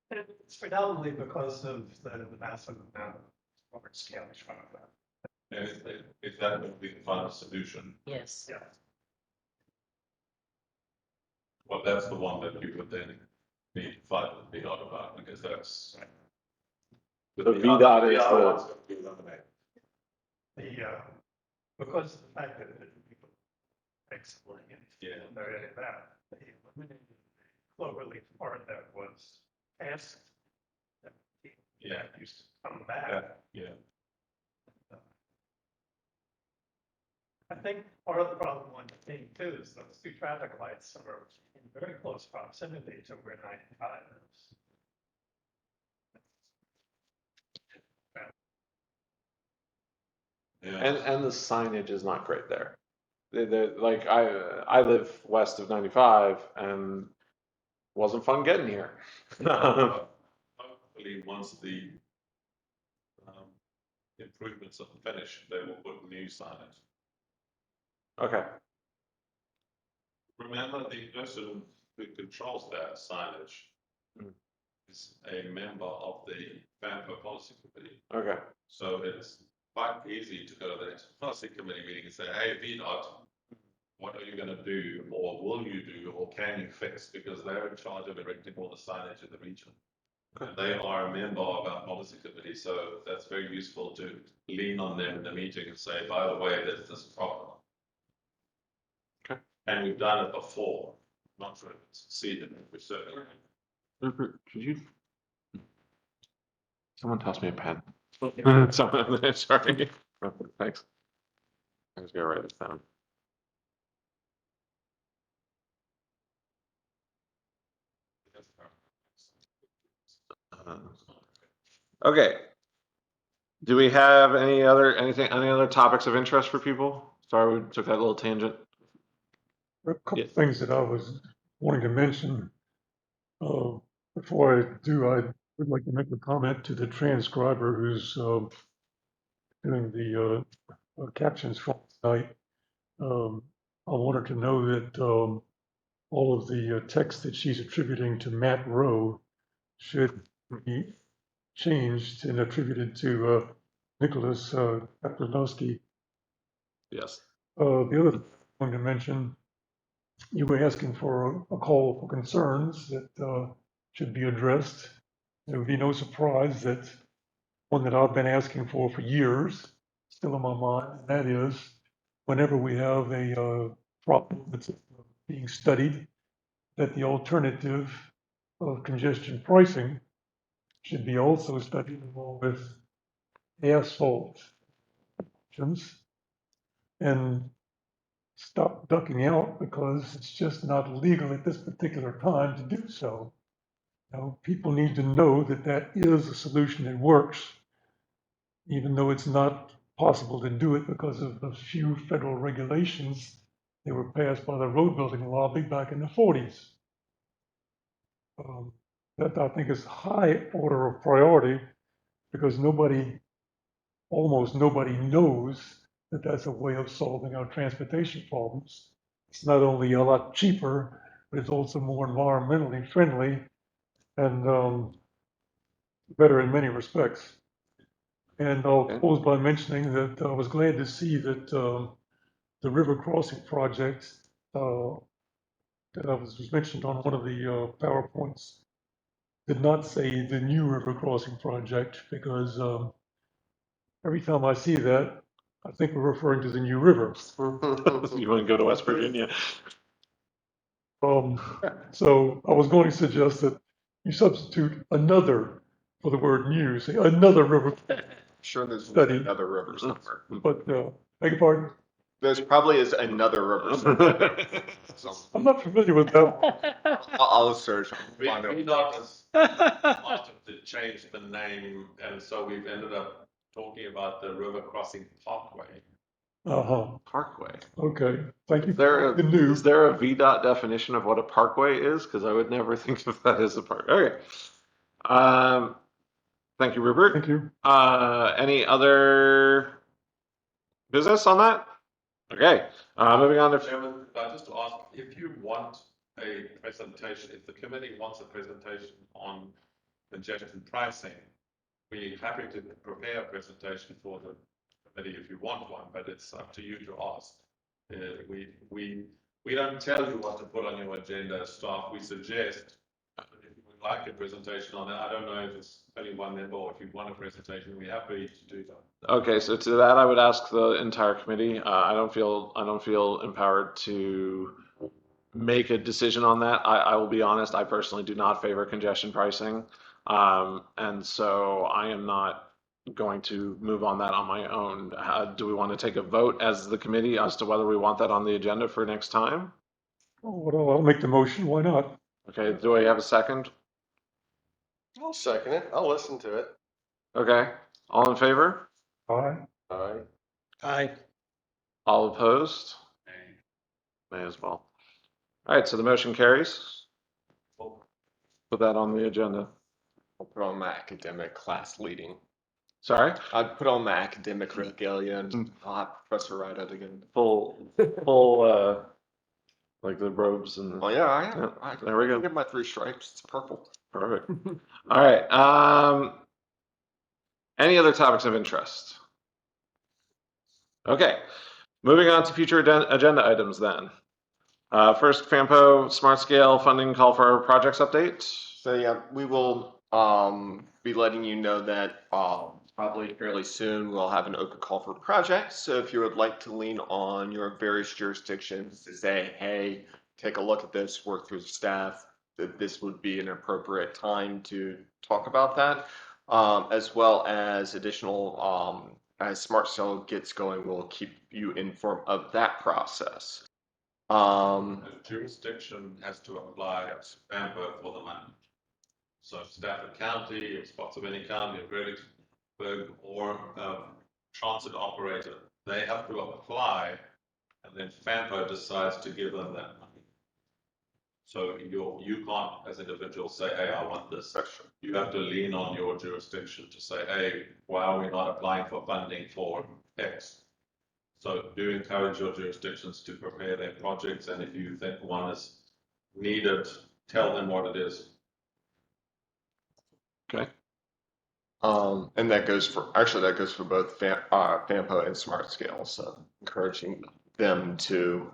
And it's predominantly because of the massive amount of large scale traffic. And if that would be the final solution, Yes. Yeah. well, that's the one that you would then need to fight with VDOT about, because that's. The VDOT is other one's going to be eliminated. Because of the fact that people explain Yeah. that they eliminated the cloverleaf part that was past. That Yeah. used to come back. Yeah. I think part of the problem on the thing too is those two traffic lights are in very close proximity to where 95 is. Yeah. And the signage is not great there. Like I live west of 95 and wasn't fun getting here. Hopefully, once the improvements of the finish, they will put new signage. Okay. Remember, the person who controls that signage Mm. is a member of the FAMPO policy committee. Okay. So it's quite easy to go to the policy committee meeting and say, hey, VDOT, what are you going to do, or will you do, or can you fix? Because they're in charge of erecting all the signage in the region. And they are a member of our policy committee, so that's very useful to lean on them in the meeting and say, by the way, there's this problem. Okay. And we've done it before, not sure if it's succeeded, we certainly. Rupert, could you? Someone toss me a pen. Someone, sorry. Thanks. I was gonna write this down. Okay. Do we have any other topics of interest for people? Sorry, we took that little tangent. A couple Yeah. of things that I was wanting to mention. Before I do, I would like to make a comment to the transcriber who's doing the captions for tonight. I want her to know that all of the text that she's attributing to Matt Rowe should be changed and attributed to Nicholas Kaplanowski. Yes. The other thing I wanted to mention, you were asking for a call for concerns that should be addressed. There would be no surprise that one that I've been asking for years, still in my mind, and that is whenever we have a problem that's being studied, that the alternative of congestion pricing should be also studied along with asphalt options, and stop ducking out because it's just not legal at this particular time to do so. Now, people need to know that that is a solution that works, even though it's not possible to do it because of a few federal regulations that were passed by the road building lobby back in the 40s. That I think is high order of priority because almost nobody knows that that's a way of solving our transportation problems. It's not only a lot cheaper, but it's also more environmentally friendly and better in many respects. And I'll close by mentioning that I was glad to see that the river crossing project that was mentioned on one of the PowerPoints did not say the new river crossing project because every time I see that, I think we're referring to the new river. You want to go to West Virginia? So I was going to suggest that you substitute another for the word new, say another river. Sure, there's Study. another river somewhere. But beg your pardon? There's probably is another river somewhere. I'm not familiar with that. I'll search. VDOT has wanted to change the name, and so we've ended up talking about the River Crossing Parkway. Uh-huh. Parkway. Okay. Thank you. Is there The new. is there a VDOT definition of what a parkway is? Because I would never think of that as a park. Okay. Thank you, Rupert. Thank you. Any other business on that? Okay. Moving on to. Chairman, just to ask, if you want a presentation, if the committee wants a presentation on congestion pricing, we're happy to prepare a presentation for the committee if you want one, but it's up to you to ask. We don't tell you what to put on your agenda as staff, we suggest. If you would like a presentation on it, I don't know if it's only one member or if you want a presentation, we're happy to do that. Okay, so to that I would ask the entire committee. I don't feel empowered to make a decision on that. I will be honest, I personally do not favor congestion pricing. And so I am not going to move on that on my own. Do we want to take a vote as the committee as to whether we want that on the agenda for next time? Well, I'll make the motion. Why not? Okay, do I have a second? I'll second it. I'll listen to it. Okay, all in favor? Aye. Aye. Aye. All opposed? May as well. All right, so the motion carries. Put that on the agenda. I'll put on my academic class leading. Sorry? I put on my academic regalia and I'll have Professor write it again. Full, like the robes and Oh yeah, I Yeah, I there we go. get my 3 stripes. It's purple. perfect. All right. Any other topics of interest? Okay. Moving on to future agenda items then. First, FAMPO Smart Scale funding call for projects update. So yeah, we will be letting you know that probably fairly soon we'll have an open call for projects. So if you would like to lean on your various jurisdictions to say, hey, take a look at this, work through the staff, that this would be an appropriate time to talk about that, as well as additional as Smart Cell gets going, we'll keep you informed of that process. The jurisdiction has to apply to FAMPO for the money. So Stafford County, or Spotsylvania County, or Fredericksburg, or transit operator, they have to apply, and then FAMPO decides to give them that money. So you can't, as individuals, say, hey, I want this. You have to lean on your jurisdiction to say, hey, why are we not applying for funding for X? So do encourage your jurisdictions to prepare their projects, and if you think one is needed, tell them what it is. Okay. And that goes for both FAMPO and Smart Scale. So encouraging them to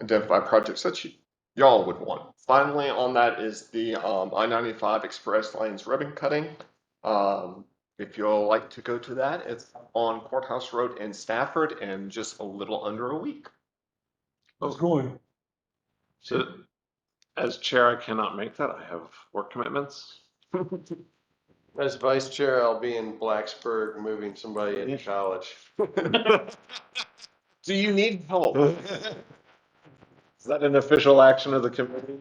identify projects that y'all would want. Finally, on that is the I-95 Express Lanes ribbon cutting. If you'll like to go to that, it's on Courthouse Road in Stafford in just a little under a week. How's it going? So, as chair, I cannot make that. I have work commitments. As vice chair, I'll be in Blacksburg moving somebody into college. Do you need help? Is that an official action of the committee?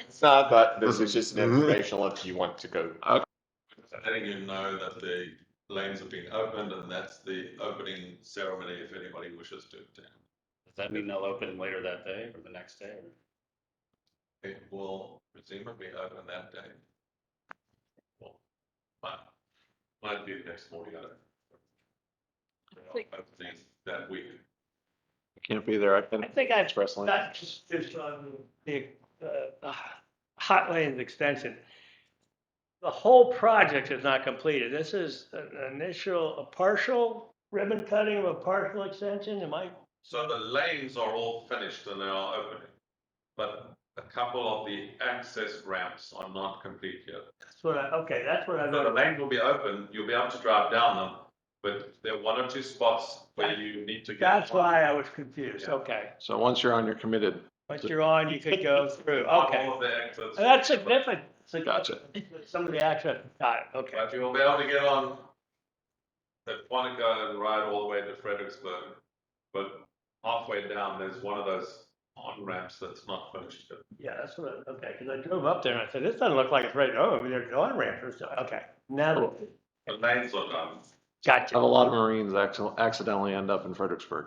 It's not, but this is just an informational if you want to go. Letting you know that the lanes have been opened, and that's the opening ceremony if anybody wishes to attend. Does that mean they'll open later that day or the next day? It will presumably open that day. Well, might be the next morning. I don't know. Opening that week. I can't be there. I can. I think I've Express Lane. got just on the Hot Lanes extension. The whole project is not completed. This is a partial ribbon cutting of a partial extension. Am I? So the lanes are all finished and they are opening, but a couple of the access ramps are not complete yet. That's what that's what I So the know. lanes will be open, you'll be able to drive down them, but there are 1 or 2 spots where you need to get. That's why I was confused. Yeah. Okay. So once you're on, you're committed. Once you're on, you could go through. Not Okay. all of the exits. That's significant. Gotcha. Some of the action. Got it. Okay. But you will be able to get on the Quantico and ride all the way to Fredericksburg. But halfway down, there's one of those on ramps that's not finished yet. Yeah, that's what. Okay, because I drove up there and I said, this doesn't look like it's ready to go. There's no ramp or stuff. Okay. Now. The lanes are done. Have Gotcha. a lot of Marines accidentally end up in Fredericksburg.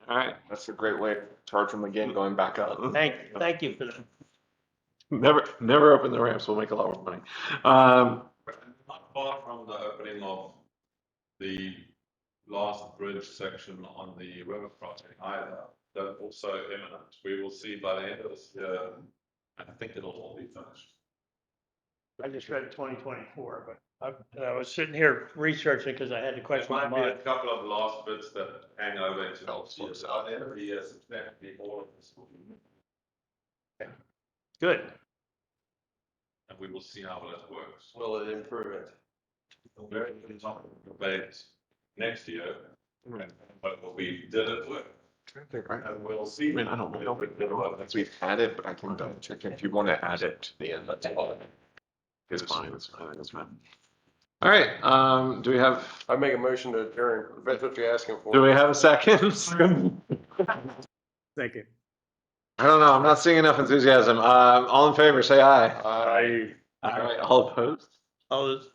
All right. That's a great way to charge them again going back up. Thank you for that. Never open the ramps. We'll make a lot more money. Not far from the opening of the last bridge section on the river project either. They're also imminent. We will see by the end of this year. I think it'll all be finished. I just read 2024, but I was sitting here researching because I had the There question in might my be a mind. couple of last bits that hang over into Helps next year. out. By the end of the year, substantially all of this will be. Good. And we will see how it works. Will it improve it? Very good debate next year. But we did it work. And we'll see. I mean, I don't know. We've had it, but I can double check if you want to add it to the end. That's fine. It's fine. It's fine. It's fine. All right. Do we have? I make a motion to adjourn. If that's what you're asking for. Do we have a second? Thank you. I don't know. I'm not seeing enough enthusiasm. All in favor, say aye. Aye. All right. All opposed? All those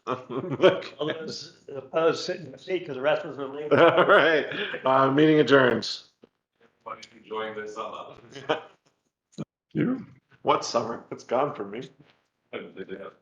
opposed sit in the seat because the rest of us are leaving. All right. Meeting adjourns. Everybody's enjoying this summer. You? What summer? It's gone from me. Hopefully they have